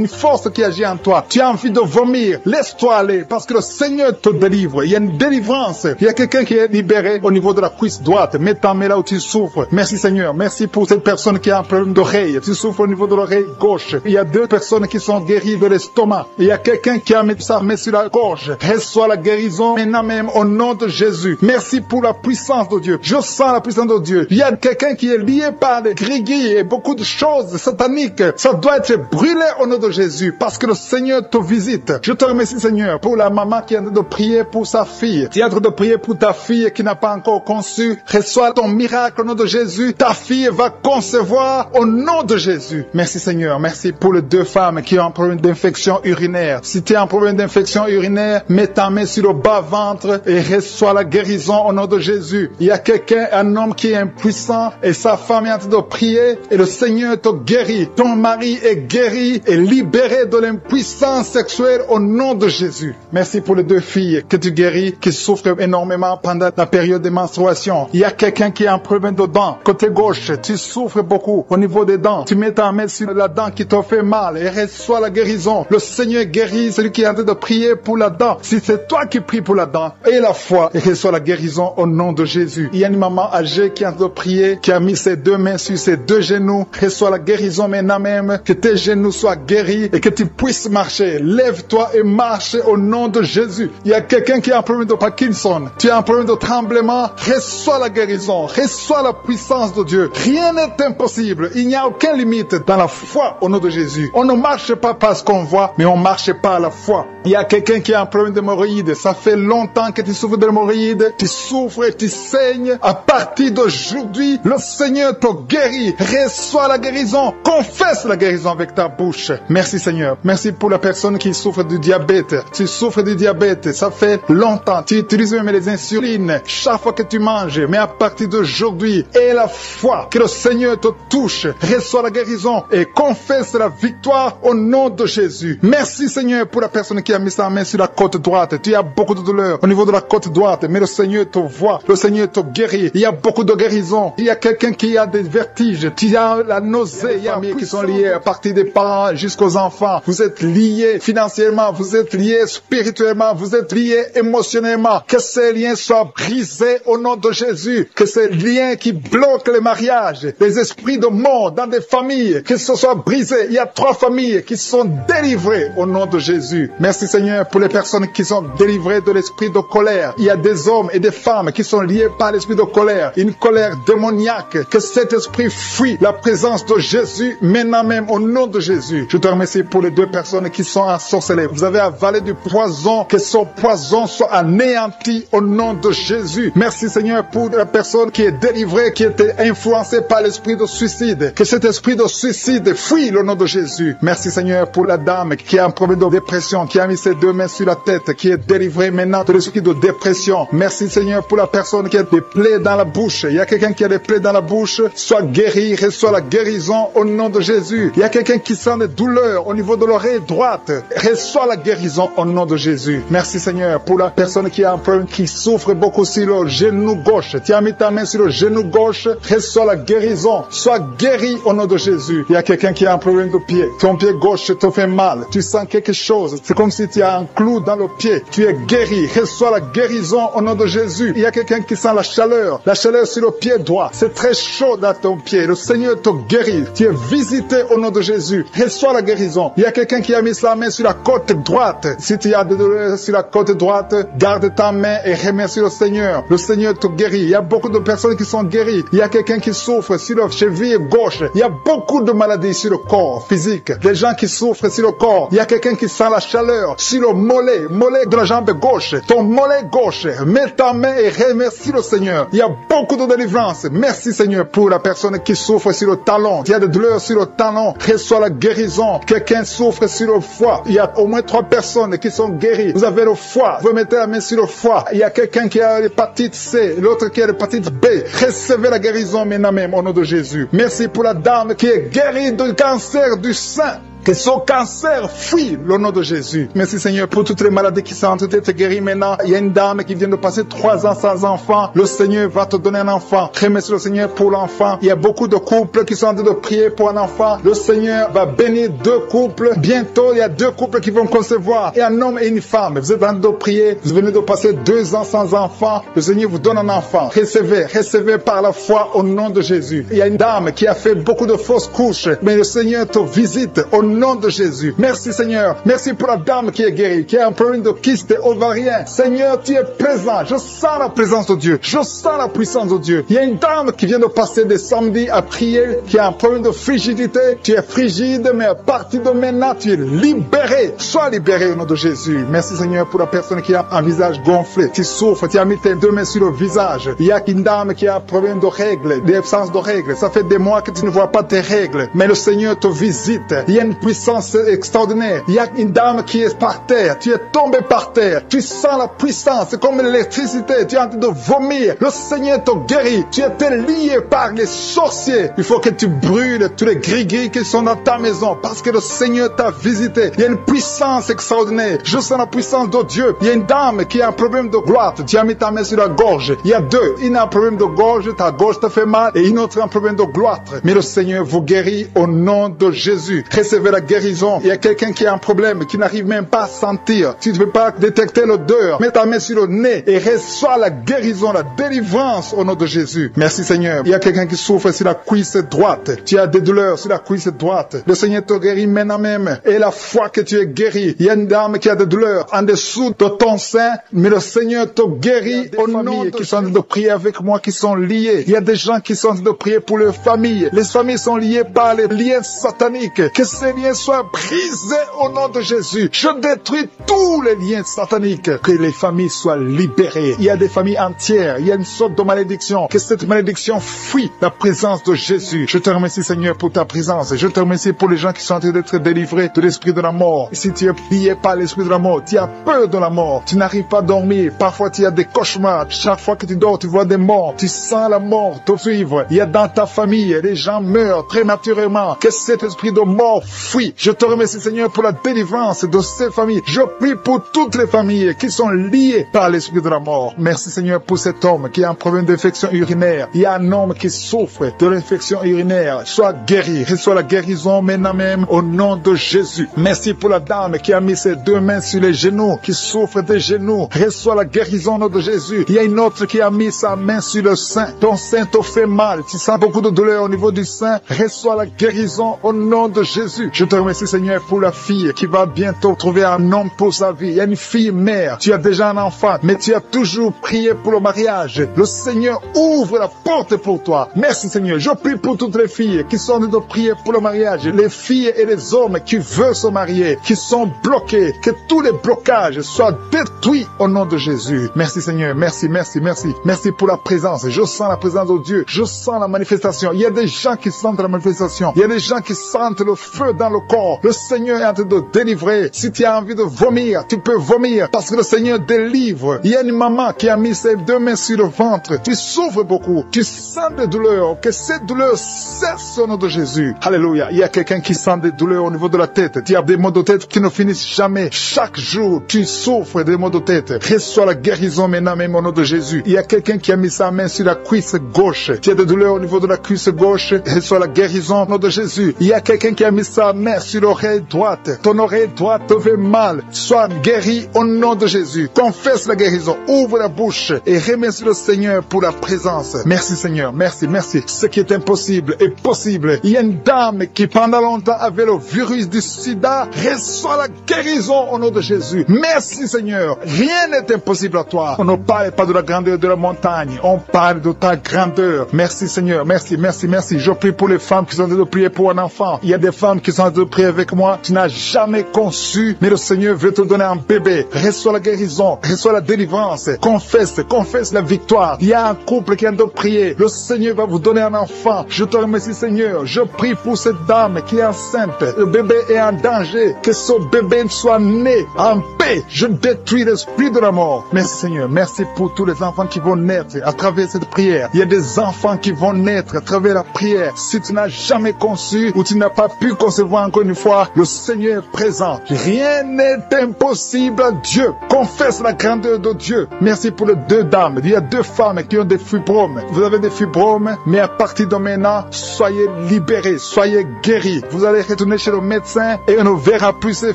force qui agit en toi. Tu as envie de vomir. Laisse-toi aller parce que le Seigneur te délivre. Il y a une délivrance. Il y a quelqu'un qui est libéré au niveau de la cuisse droite. Mets ta main là où tu souffres. Merci Seigneur. Merci pour cette personne qui a un problème d'oreille. Tu souffres au niveau de l'oreille gauche. Il y a 2 personnes qui sont guéries de l'estomac. Il y a quelqu'un qui a mis sa main sur la gorge. Reçois la guérison maintenant même au nom de Jésus. Merci pour la puissance de Dieu. Je sens la puissance de Dieu. Il y a quelqu'un qui est lié par des gris-gris et beaucoup de choses sataniques. Ça doit être brûlé au nom de Jésus parce que le Seigneur te visite. Je te remercie Seigneur pour la maman qui est en train de prier pour sa fille. Tu es en train de prier pour ta fille qui n'a pas encore conçu. Reçois ton miracle au nom de Jésus. Ta fille va concevoir au nom de Jésus. Merci Seigneur. Merci pour les 2 femmes qui ont un problème d'infection urinaire. Si tu as un problème d'infection urinaire, mets ta main sur le bas-ventre et reçois la guérison au nom de Jésus. Il y a quelqu'un, un homme qui est impuissant et sa femme est en train de prier et le Seigneur te guérit. Ton mari est guéri et libéré de l'impuissance sexuelle au nom de Jésus. Merci pour les 2 filles que tu guéris, qui souffrent énormément pendant la période de menstruation. Il y a quelqu'un qui a un problème de dents. Côté gauche, tu souffres beaucoup au niveau des dents. Tu mets ta main sur la dent qui te fait mal et reçois la guérison. Le Seigneur guérit celui qui est en train de prier pour la dent. Si c'est toi qui pries pour la dent, et la foi et reçois la guérison au nom de Jésus. Il y a une maman âgée qui est en train de prier, qui a mis ses 2 mains sur ses 2 genoux. Reçois la guérison maintenant même. Que tes genoux soient guéris et que tu puisses marcher. Lève-toi et marche au nom de Jésus. Il y a quelqu'un qui a un problème de Parkinson. Tu as un problème de tremblement. Reçois la guérison. Reçois la puissance de Dieu. Rien n'est impossible. Il n'y a aucune limite dans la foi au nom de Jésus. On ne marche pas parce qu'on voit, mais on marche pas à la foi. Il y a quelqu'un qui a un problème d'hémorroïdes. Ça fait longtemps que tu souffres d'hémorroïdes. Tu souffres et tu saignes. À partir d'aujourd'hui, le Seigneur te guérit. Reçois la guérison. Confesse la guérison avec ta bouche. Merci Seigneur. Merci pour la personne qui souffre du diabète. Tu souffres du diabète. Ça fait longtemps. Tu utilises même les insulines chaque fois que tu manges. Mais à partir d'aujourd'hui, aie la foi que le Seigneur te touche. Reçois la guérison et confesse la victoire au nom de Jésus. Merci Seigneur pour la personne qui a mis sa main sur la côte droite. Tu as beaucoup de douleur au niveau de la côte droite, mais le Seigneur te voit. Le Seigneur te guérit. Il y a beaucoup de guérison. Il y a quelqu'un qui a des vertiges. Tu as la nausée. Il y a des familles qui sont liées à partir des parents jusqu'aux enfants. Vous êtes liés financièrement. Vous êtes liés spirituellement. Vous êtes liés émotionnellement. Que ces liens soient brisés au nom de Jésus. Que ces liens qui bloquent les mariages, les esprits de mort dans des familles, que ce soit brisé. Il y a 3 familles qui sont délivrées au nom de Jésus. Merci Seigneur pour les personnes qui sont délivrées de l'esprit de colère. Il y a des hommes et des femmes qui sont liés par l'esprit de colère, une colère démoniaque. Que cet esprit fuit la présence de Jésus maintenant même au nom de Jésus. Je te remercie pour les 2 personnes qui sont ensorcelées. Vous avez avalé du poison, que son poison soit anéanti au nom de Jésus. Merci Seigneur pour la personne qui est délivrée, qui était influencée par l'esprit de suicide. Que cet esprit de suicide fuit le nom de Jésus. Merci Seigneur pour la dame qui a un problème de dépression, qui a mis ses 2 mains sur la tête, qui est délivrée maintenant de l'esprit de dépression. Merci Seigneur pour la personne qui a des plaies dans la bouche. Il y a quelqu'un qui a des plaies dans la bouche. Sois guéri, reçois la guérison au nom de Jésus. Il y a quelqu'un qui sent des douleurs au niveau de l'oreille droite. Reçois la guérison au nom de Jésus. Merci Seigneur pour la personne qui a un problème, qui souffre beaucoup sur le genou gauche. Tu as mis ta main sur le genou gauche. Reçois la guérison. Sois guéri au nom de Jésus. Il y a quelqu'un qui a un problème de pied. Ton pied gauche te fait mal. Tu sens quelque chose. C'est comme si tu as un clou dans le pied. Tu es guéri. Reçois la guérison au nom de Jésus. Il y a quelqu'un qui sent la chaleur sur le pied pied droit, c'est très chaud dans ton pied. Le Seigneur te guérit. Tu es visité au nom de Jésus. Reçois la guérison. Il y a quelqu'un qui a mis sa main sur la côte droite. Si tu as des douleurs sur la côte droite, garde ta main et remercie le Seigneur. Le Seigneur te guérit. Il y a beaucoup de personnes qui sont guéries. Il y a quelqu'un qui souffre sur la cheville gauche. Il y a beaucoup de maladies sur le corps physique. Des gens qui souffrent sur le corps. Il y a quelqu'un qui sent la chaleur sur le mollet de la jambe gauche. Ton mollet gauche. Mets ta main et remercie le Seigneur. Il y a beaucoup de délivrance. Merci Seigneur pour la personne qui souffre sur le talon. Il y a des douleurs sur le talon. Reçois la guérison. Quelqu'un souffre sur le foie. Il y a au moins 3 personnes qui sont guéries. Vous avez le foie. Vous mettez la main sur le foie. Il y a quelqu'un qui a l'hépatite C. L'autre qui a l'hépatite B. Recevez la guérison maintenant même au nom de Jésus. Merci pour la dame qui est guérie du cancer du sein. Que son cancer fuit le nom de Jésus. Merci Seigneur pour toutes les maladies qui sont en train d'être guéries maintenant. Il y a une dame qui vient de passer 3 ans sans enfant. Le Seigneur va te donner un enfant. Remercie le Seigneur pour l'enfant. Il y a beaucoup de couples qui sont en train de prier pour un enfant. Le Seigneur va bénir 2 couples. Bientôt, il y a 2 couples qui vont concevoir. Et un homme et une femme. Vous êtes en train de prier. Vous venez de passer 2 ans sans enfant. Le Seigneur vous donne un enfant. Recevez par la foi au nom de Jésus. Il y a une dame qui a fait beaucoup de fausses couches. Mais le Seigneur te visite au nom de Jésus. Merci Seigneur. Merci pour la dame qui est guérie, qui a un problème de kyste ovarien. Seigneur, tu es présent. Je sens la présence de Dieu. Je sens la puissance de Dieu. Il y a une dame qui vient de passer des samedis à prier, qui a un problème de frigidité. Tu es frigide, mais à partir de maintenant, tu es libéré. Sois libéré au nom de Jésus. Merci Seigneur pour la personne qui a un visage gonflé. Tu souffres, tu as mis tes 2 mains sur le visage. Il y a une dame qui a un problème de règles, d'absence de règles. Ça fait des mois que tu ne vois pas tes règles, mais le Seigneur te visite. Il y a une puissance extraordinaire. Il y a une dame qui est par terre. Tu es tombé par terre. Tu sens la puissance. C'est comme l'électricité. Tu es en train de vomir. Le Seigneur te guérit. Tu étais lié par les sorciers. Il faut que tu brûles tous les gris-gris qui sont dans ta maison parce que le Seigneur t'a visité. Il y a une puissance extraordinaire. Je sens la puissance de Dieu. Il y a une dame qui a un problème de gloire. Tu as mis ta main sur la gorge. Il y a 2. Une a un problème de gorge. Ta gorge te fait mal. Et une autre a un problème de gloire. Mais le Seigneur vous guérit au nom de Jésus. Recevez la guérison. Il y a quelqu'un qui a un problème, qui n'arrive même pas à sentir. Tu ne peux pas détecter l'odeur. Mets ta main sur le nez et reçois la guérison, la délivrance au nom de Jésus. Merci Seigneur. Il y a quelqu'un qui souffre sur la cuisse droite. Tu as des douleurs sur la cuisse droite. Le Seigneur te guérit maintenant même. Et la foi que tu es guéri. Il y a une dame qui a des douleurs en dessous de ton sein, mais le Seigneur te guérit au nom de qui sont en train de prier avec moi, qui sont liés. Il y a des gens qui sont en train de prier pour leurs familles. Les familles sont liées par les liens sataniques. Que ces liens soient brisés au nom de Jésus. Je détruis tous les liens sataniques. Que les familles soient libérées. Il y a des familles entières. Il y a une sorte de malédiction. Que cette malédiction fuit la présence de Jésus. Je te remercie Seigneur pour ta présence. Je te remercie pour les gens qui sont en train d'être délivrés de l'esprit de la mort. Si tu es lié par l'esprit de la mort, tu as peur de la mort. Tu n'arrives pas à dormir. Parfois tu as des cauchemars. Chaque fois que tu dors, tu vois des morts. Tu sens la mort te suivre. Il y a dans ta famille, les gens meurent prématurément. Que cet esprit de mort fuit. Je te remercie Seigneur pour la délivrance de ces familles. Je prie pour toutes les familles qui sont liées par l'esprit de la mort. Merci Seigneur pour cet homme qui a un problème d'infection urinaire. Il y a un homme qui souffre de l'infection urinaire. Sois guéri. Reçois la guérison maintenant même au nom de Jésus. Merci pour la dame qui a mis ses 2 mains sur les genoux, qui souffre des genoux. Reçois la guérison au nom de Jésus. Il y a une autre qui a mis sa main sur le sein. Ton sein te fait mal. Tu sens beaucoup de douleur au niveau du sein. Reçois la guérison au nom de Jésus. Je te remercie Seigneur pour la fille qui va bientôt trouver un homme pour sa vie. Il y a une fille mère. Tu as déjà un enfant, mais tu as toujours prié pour le mariage. Le Seigneur ouvre la porte pour toi. Merci Seigneur. Je prie pour toutes les filles qui sont en train de prier pour le mariage. Les filles et les hommes qui veulent se marier, qui sont bloqués. Que tous les blocages soient détruits au nom de Jésus. Merci Seigneur. Merci, merci, merci. Merci pour la présence. Je sens la présence de Dieu. Je sens la manifestation. Il y a des gens qui sentent la manifestation. Il y a des gens qui sentent le feu dans le corps. Le Seigneur est en train de délivrer. Si tu as envie de vomir, tu peux vomir parce que le Seigneur délivre. Il y a une maman qui a mis ses 2 mains sur le ventre. Tu souffres beaucoup. Tu sens des douleurs. Que ces douleurs cessent au nom de Jésus. Alléluia. Il y a quelqu'un qui sent des douleurs au niveau de la tête. Tu as des maux de tête qui ne finissent jamais. Chaque jour, tu souffres des maux de tête. Reçois la guérison maintenant même au nom de Jésus. Il y a quelqu'un qui a mis sa main sur la cuisse gauche. Tu as des douleurs au niveau de la cuisse gauche. Reçois la guérison au nom de Jésus. Il y a quelqu'un qui a mis sa main sur l'oreille droite. Ton oreille droite te fait mal. Sois guéri au nom de Jésus. Confesse la guérison. Ouvre la bouche et remercie le Seigneur pour la présence. Merci Seigneur. Merci, merci. Ce qui est impossible est possible. Il y a une dame qui pendant longtemps avait le virus du sida. Reçois la guérison au nom de Jésus. Merci Seigneur. Rien n'est impossible à toi. On ne parle pas de la grandeur de la montagne. On parle de ta grandeur. Merci Seigneur. Merci, merci, merci. Je prie pour les femmes qui sont en train de prier pour un enfant. Il y a des femmes qui sont en train de prier avec moi. Tu n'as jamais conçu, mais le Seigneur veut te donner un bébé. Reçois la guérison. Reçois la délivrance. Confesse la victoire. Il y a un couple qui est en train de prier. Le Seigneur va vous donner un enfant. Je te remercie Seigneur. Je prie pour cette dame qui est enceinte. Le bébé est en danger. Que ce bébé soit né en paix. Je détruis l'esprit de la mort. Merci Seigneur. Merci pour tous les enfants qui vont naître à travers cette prière. Il y a des enfants qui vont naître à travers la prière. Si tu n'as jamais conçu ou tu n'as pas pu concevoir encore une fois, le Seigneur est présent. Rien n'est impossible à Dieu. Confesse la grandeur de Dieu. Merci pour les deux dames. Il y a deux femmes qui ont des fibromes. Vous avez des fibromes, mais à partir de maintenant, soyez libérés, soyez guéris. Vous allez retourner chez le médecin et on ne verra plus ces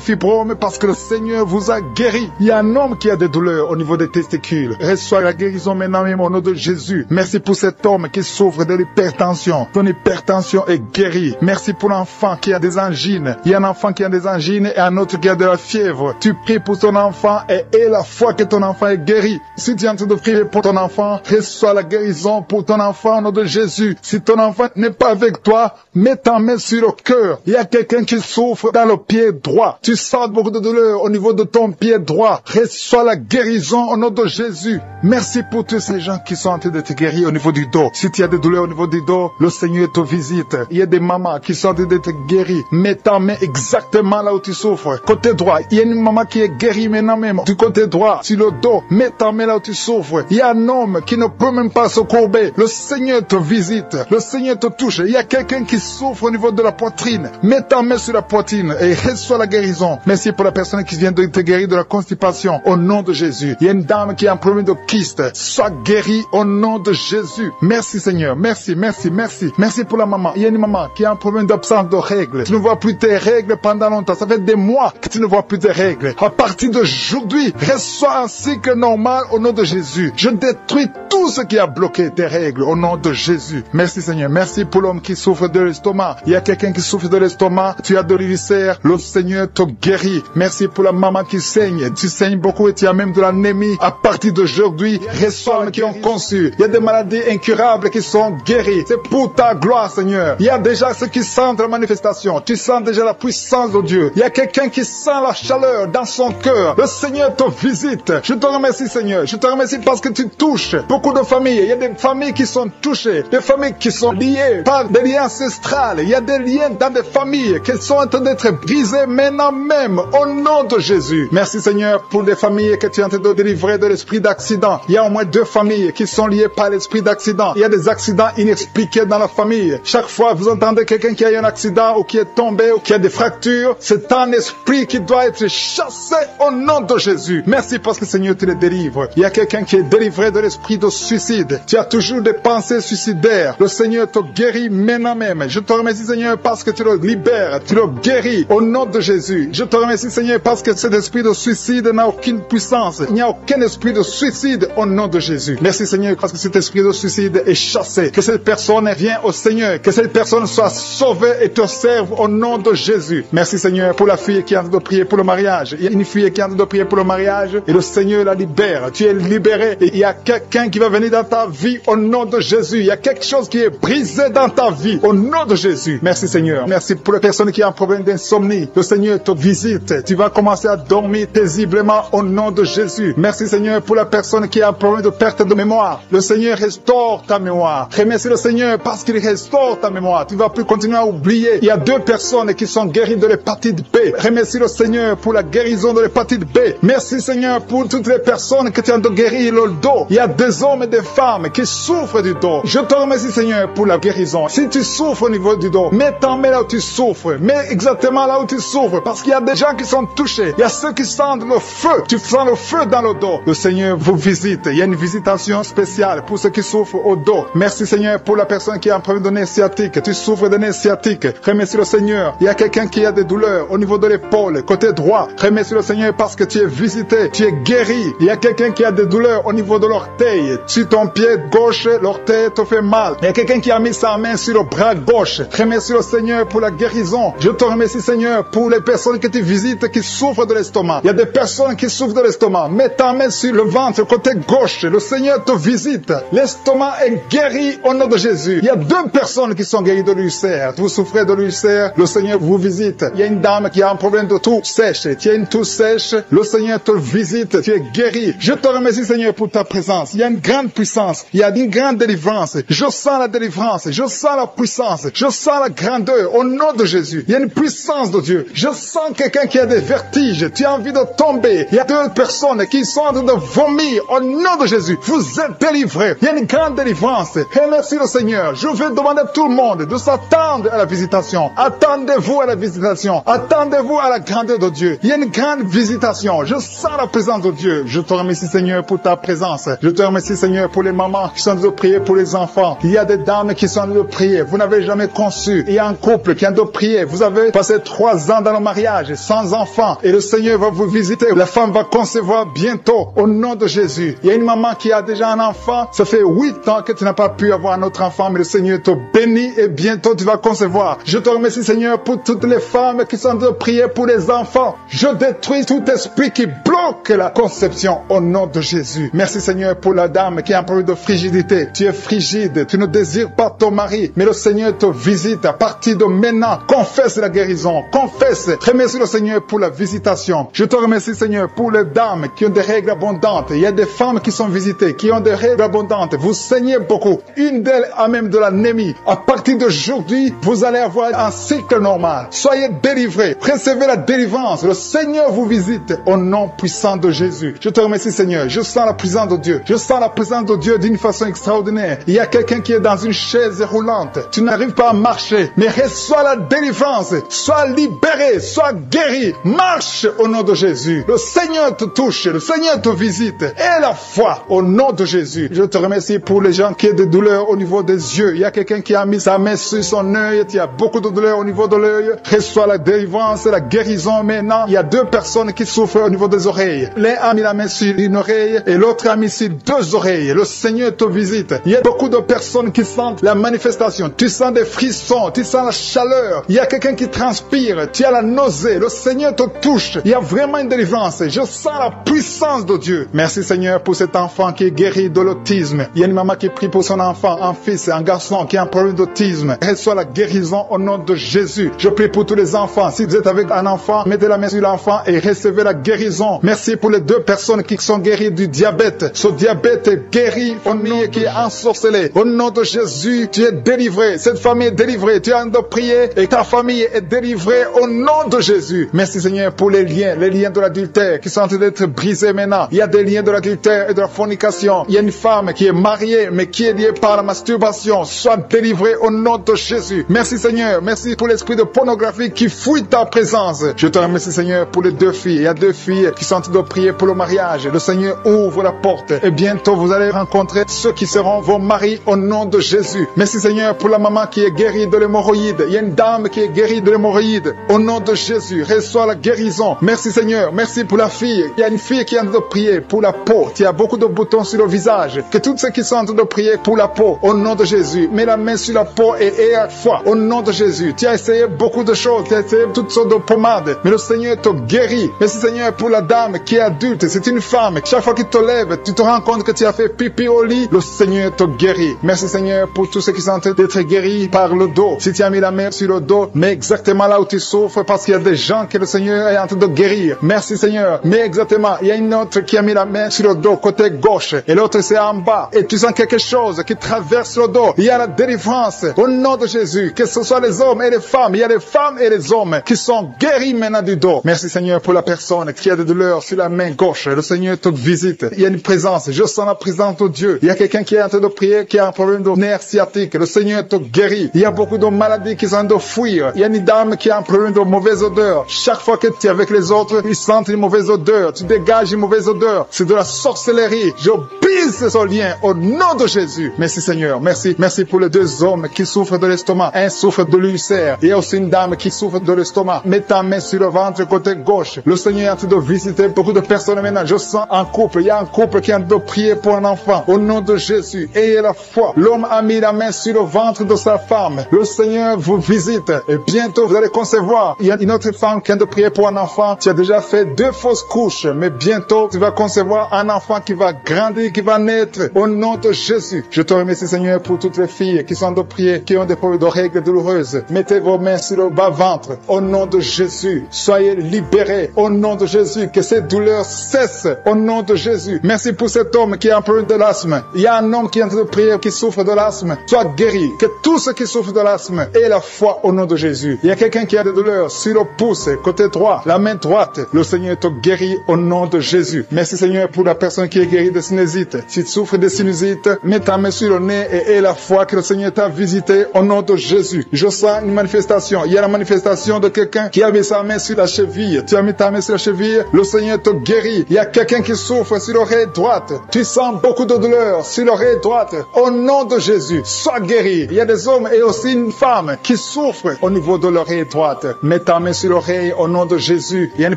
fibromes parce que le Seigneur vous a guéri. Il y a un homme qui a des douleurs au niveau des testicules. Reçois la guérison maintenant même au nom de Jésus. Merci pour cet homme qui souffre de l'hypertension. Ton hypertension est guérie. Merci pour l'enfant qui a des angines. Il y a un enfant qui a des angines et un autre qui a de la fièvre. Tu pries pour ton enfant et aie la foi que ton enfant est guéri. Si tu es en train de prier pour ton enfant, reçois la guérison pour ton enfant au nom de Jésus. Si ton enfant n'est pas avec toi, mets ta main sur le cœur. Il y a quelqu'un qui souffre dans le pied droit. Tu sens beaucoup de douleur au niveau de ton pied droit. Reçois la guérison au nom de Jésus. Merci pour tous ces gens qui sont en train de te guérir au niveau du dos. Si tu as des douleurs au niveau du dos, le Seigneur te visite. Il y a des mamans qui sont en train de te guérir. Mets ta main exactement là où tu souffres. Côté droit, il y a une maman qui est guérie maintenant même. Du côté droit, sur le dos, mets ta main là où tu souffres. Il y a un homme qui ne peut même pas se courber. Le Seigneur te visite. Le Seigneur te touche. Il y a quelqu'un qui souffre au niveau de la poitrine. Mets ta main sur la poitrine et reçois la guérison. Merci pour la personne qui vient de te guérir de la constipation. Au nom de Jésus. Il y a une dame qui a un problème de kyste. Sois guérie au nom de Jésus. Merci Seigneur. Merci, merci, merci. Merci pour la maman. Il y a une maman qui a un problème d'absence de règles. Tu ne vois plus tes règles pendant longtemps. Ça fait des mois que tu ne vois plus tes règles. À partir d'aujourd'hui, reçois un cycle normal au nom de Jésus. Je détruis tout ce qui a bloqué tes règles au nom de Jésus. Merci Seigneur. Merci pour l'homme qui souffre de l'estomac. Il y a quelqu'un qui souffre de l'estomac. Tu as de l'ulcère. Le Seigneur te guérit. Merci pour la maman qui saigne. Tu saignes beaucoup et tu as même de l'anémie. À partir d'aujourd'hui, reçois ceux qui ont conçu. Il y a des maladies incurables qui sont guéries. C'est pour ta gloire, Seigneur. Il y a déjà ceux qui sentent la manifestation. Tu sens déjà la puissance de Dieu. Il y a quelqu'un qui sent la chaleur dans son cœur. Le Seigneur te visite. Je te remercie, Seigneur. Je te remercie parce que tu touches beaucoup de familles. Il y a des familles qui sont touchées. Des familles qui sont liées par des liens ancestrales. Il y a des liens dans des familles qui sont en train d'être brisés maintenant même. Au nom de Jésus. Merci, Seigneur, pour les familles que tu es en train de délivrer de l'esprit d'accident. Il y a au moins 2 familles qui sont liées par l'esprit d'accident. Il y a des accidents inexpliqués dans la famille. Chaque fois vous entendez quelqu'un qui a eu un accident ou qui est tombé ou qui a des fractures, c'est un esprit qui doit être chassé au nom de Jésus. Merci parce que Seigneur tu les délivres. Il y a quelqu'un qui est délivré de l'esprit de suicide. Tu as toujours des pensées suicidaires. Le Seigneur te guérit maintenant même. Je te remercie Seigneur parce que tu le libères. Tu le guéris au nom de Jésus. Je te remercie Seigneur parce que cet esprit de suicide n'a aucune puissance. Il n'y a aucun esprit de suicide au nom de Jésus. Merci Seigneur parce que cet esprit de suicide est chassé. Que cette personne vienne au Seigneur. Que cette personne soit sauvée et te serve au nom de Jésus. Merci Seigneur pour la fille qui est en train de prier pour le mariage. Il y a une fille qui est en train de prier pour le mariage et le Seigneur la libère. Tu es libéré et il y a quelqu'un qui va venir dans ta vie au nom de Jésus. Il y a quelque chose qui est brisé dans ta vie au nom de Jésus. Merci Seigneur. Merci pour les personnes qui ont un problème d'insomnie. Le Seigneur te visite. Tu vas commencer à dormir paisiblement au nom de Jésus. Merci Seigneur pour la personne qui a un problème de perte de mémoire. Le Seigneur restaure ta mémoire. Remercie le Seigneur parce qu'il restaure ta mémoire. Tu ne vas plus continuer à oublier. Il y a 2 personnes qui sont guéries de l'hépatite B. Remercie le Seigneur pour la guérison de l'hépatite B. Merci Seigneur pour toutes les personnes que tu as de guérir le dos. Il y a des hommes et des femmes qui souffrent du dos. Je te remercie Seigneur pour la guérison. Si tu souffres au niveau du dos, mets ta main là où tu souffres. Mets exactement là où tu souffres parce qu'il y a des gens qui sont touchés. Il y a ceux qui sentent le feu. Tu sens le feu dans le dos. Le Seigneur vous visite. Il y a une visitation spéciale pour ceux qui souffrent au dos. Merci Seigneur pour la personne qui a un problème de nez sciatique. Tu souffres de nez sciatique. Remercie le Seigneur Seigneur. Il y a quelqu'un qui a des douleurs au niveau de l'épaule, côté droit. Remercie le Seigneur parce que tu es visité, tu es guéri. Il y a quelqu'un qui a des douleurs au niveau de l'orteil. Sur ton pied gauche, l'orteil te fait mal. Il y a quelqu'un qui a mis sa main sur le bras gauche. Remercie le Seigneur pour la guérison. Je te remercie, Seigneur, pour les personnes que tu visites qui souffrent de l'estomac. Il y a des personnes qui souffrent de l'estomac. Mets ta main sur le ventre, côté gauche. Le Seigneur te visite. L'estomac est guéri au nom de Jésus. Il y a 2 personnes qui sont guéries de l'ulcère. Vous souffrez de l'ulcère, le Seigneur vous visite. Il y a une dame qui a un problème de toux sèche. Tu as une toux sèche, le Seigneur te visite. Tu es guéri. Je te remercie, Seigneur, pour ta présence. Il y a une grande puissance. Il y a une grande délivrance. Je sens la délivrance. Je sens la puissance. Je sens la grandeur au nom de Jésus. Il y a une puissance de Dieu. Je sens quelqu'un qui a des vertiges. Tu as envie de tomber. Il y a 2 personnes qui sont en train de vomir au nom de Jésus. Vous êtes délivrés. Il y a une grande délivrance. Et merci le Seigneur. Je vais demander à tout le monde de s'attendre à la visitation. Attendez-vous à la visitation. Attendez-vous à la grandeur de Dieu. Il y a une grande visitation. Je sens la présence de Dieu. Je te remercie, Seigneur, pour ta présence. Je te remercie, Seigneur, pour les mamans qui sont en train de prier pour les enfants. Il y a des dames qui sont en train de prier. Vous n'avez jamais conçu. Il y a un couple qui est en train de prier. Vous avez passé 3 ans dans le mariage sans enfants. Et le Seigneur va vous visiter. La femme va concevoir bientôt au nom de Jésus. Il y a une maman qui a déjà un enfant. Ça fait 8 ans que tu n'as pas pu avoir un autre enfant, mais le Seigneur te bénit et bientôt tu vas concevoir. Je te remercie, Seigneur, pour toutes les femmes qui sont en train de prier pour les enfants. Je détruis tout esprit qui bloque la conception au nom de Jésus. Merci, Seigneur, pour la dame qui a un problème de frigidité. Tu es frigide, tu ne désires pas ton mari, mais le Seigneur te visite à partir de maintenant. Confesse la guérison, confesse. Remercie le Seigneur pour la visitation. Je te remercie, Seigneur, pour les dames qui ont des règles abondantes. Il y a des femmes qui sont visitées, qui ont des règles abondantes. Vous saignez beaucoup. Une d'elles a même de l'anémie. À partir d'aujourd'hui, vous allez avoir un cycle normal. Soyez délivrés. Recevez la délivrance. Le Seigneur vous visite au nom puissant de Jésus. Je te remercie, Seigneur. Je sens la présence de Dieu. Je sens la présence de Dieu d'une façon extraordinaire. Il y a quelqu'un qui est dans une chaise roulante. Tu n'arrives pas à marcher, mais reçois la délivrance. Sois libéré, sois guéri. Marche au nom de Jésus. Le Seigneur te touche. Le Seigneur te visite. Et la foi au nom de Jésus. Je te remercie pour les gens qui ont des douleurs au niveau des yeux. Il y a quelqu'un qui a mis sa main sur son œil. Il y a beaucoup de douleurs au niveau de l'œil. Reçois la délivrance, la guérison maintenant. Il y a 2 personnes qui souffrent au niveau des oreilles. L'un a mis la main sur une oreille et l'autre a mis sur 2 oreilles. Le Seigneur te visite. Il y a beaucoup de personnes qui sentent la manifestation. Tu sens des frissons, tu sens la chaleur. Il y a quelqu'un qui transpire. Tu as la nausée. Le Seigneur te touche. Il y a vraiment une délivrance. Je sens la puissance de Dieu. Merci, Seigneur, pour cet enfant qui est guéri de l'autisme. Il y a une maman qui prie pour son enfant, un fils, un garçon qui a un problème d'autisme. Reçois la guérison au nom de Jésus. Je prie pour tous les enfants. Si vous êtes avec un enfant, mettez la main sur l'enfant et recevez la guérison. Merci pour les 2 personnes qui sont guéries du diabète. Ce diabète est guéri, famille qui est ensorcelée. Au nom de Jésus, tu es délivré. Cette famille est délivrée. Tu as de prier et ta famille est délivrée au nom de Jésus. Merci, Seigneur, pour les liens de l'adultère qui sont en train d'être brisés maintenant. Il y a des liens de l'adultère et de la fornication. Il y a une femme qui est mariée mais qui est liée par la masturbation. Sois délivrée au nom de Jésus. Merci, Seigneur. Merci pour l'esprit de pornographie qui fouille ta présence. Je te remercie, Seigneur, pour les 2 filles. Il y a 2 filles qui sont en train de prier pour le mariage. Le Seigneur ouvre la porte et bientôt vous allez rencontrer ceux qui seront vos maris au nom de Jésus. Merci, Seigneur, pour la maman qui est guérie de l'hémorroïde. Il y a une dame qui est guérie de l'hémorroïde. Au nom de Jésus, reçois la guérison. Merci, Seigneur. Merci pour la fille. Il y a une fille qui est en train de prier pour la peau. Il y a beaucoup de boutons sur le visage. Que tous ceux qui sont en train de prier pour la peau, au nom de Jésus, mets la main sur la peau et aie foi. Au nom de Jésus, tu as essayé beaucoup de choses. Tu as essayé toutes sortes de pommades. Mais le Seigneur te guérit. Merci, Seigneur, pour la dame qui est adulte. C'est une femme. Chaque fois qu'il te lève, tu te rends compte que tu as fait pipi au lit. Le Seigneur te guérit. Merci, Seigneur, pour tous ceux qui sont en train d'être guéris par le dos. Si tu as mis la main sur le dos, mets exactement là où tu souffres parce qu'il y a des gens que le Seigneur est en train de guérir. Merci, Seigneur. Mais exactement, il y a une autre qui a mis la main sur le dos, côté gauche. Et l'autre, c'est en bas. Et tu sens quelque chose qui traverse le dos. Il y a la délivrance. Au nom de Jésus, que ce soit les hommes et les femmes, il y a les femmes et les hommes qui sont guéris maintenant du dos. Merci, Seigneur, pour la personne qui a des douleurs sur la main gauche. Le Seigneur te visite. Il y a une présence. Je sens la présence de Dieu. Il y a quelqu'un qui est en train de prier, qui a un problème de nerf sciatique. Le Seigneur te guérit. Il y a beaucoup de maladies qui sont en train de fuir. Il y a une dame qui a un problème de mauvaise odeur. Chaque fois que tu es avec les autres, ils sentent une mauvaise odeur. Tu dégages une mauvaise odeur. C'est de la sorcellerie. Je brise ce lien au nom de Jésus. Merci, Seigneur. Merci. Merci pour les 2 hommes qui souffrent de l'estomac. Un souffre de l'ulcère. Il y a aussi une dame qui souffre de l'estomac. Mets ta main sur le ventre côté gauche. Le Seigneur est en train de visiter beaucoup de personnes maintenant. Je sens un couple. Il y a un couple qui est en train de prier pour un enfant. Au nom de Jésus. Ayez la foi. L'homme a mis la main sur le ventre de sa femme. Le Seigneur vous visite. Et bientôt, vous allez concevoir. Il y a une autre femme qui est en train de prier pour un enfant. Tu as déjà fait 2 fausses couches. Mais bientôt, tu vas concevoir un enfant qui va grandir, qui va naître. Au nom de Jésus. Je te remercie, Seigneur, pour toutes les filles qui sont en train de prier, qui ont des problèmes de règles douloureuses. Mettez vos mains sur le bas-ventre. Au nom de Jésus. Soyez libérés. Au nom de Jésus. Que ces douleurs cessent. Au nom de Jésus. Merci pour cet homme qui a un problème de l'asthme. Il y a un homme qui est en train de prier, qui souffre de l'asthme. Sois guéri. Que tous ceux qui souffrent de l'asthme aient la foi au nom de Jésus. Il y a quelqu'un qui a des douleurs sur le pouce, côté droit, la main droite. Le Seigneur te guérit au nom de Jésus. Merci Seigneur pour la personne qui est guérie de sinusite. Si tu souffres de sinusite, mets ta main sur le nez et aie la foi que le Seigneur t'a visité au nom de Jésus. Je sens une manifestation. Il y a la manifestation de quelqu'un qui a mis sa main sur la cheville. Tu as mis ta main sur la cheville, le Seigneur te guérit. Il y a quelqu'un qui souffre sur l'oreille droite. Tu sens beaucoup de douleur sur l'oreille droite. Au nom de Jésus, sois guéri. Il y a des hommes et aussi une femme qui souffrent au niveau de l'oreille droite. Mets ta main sur l'oreille au nom de Jésus. Il y a une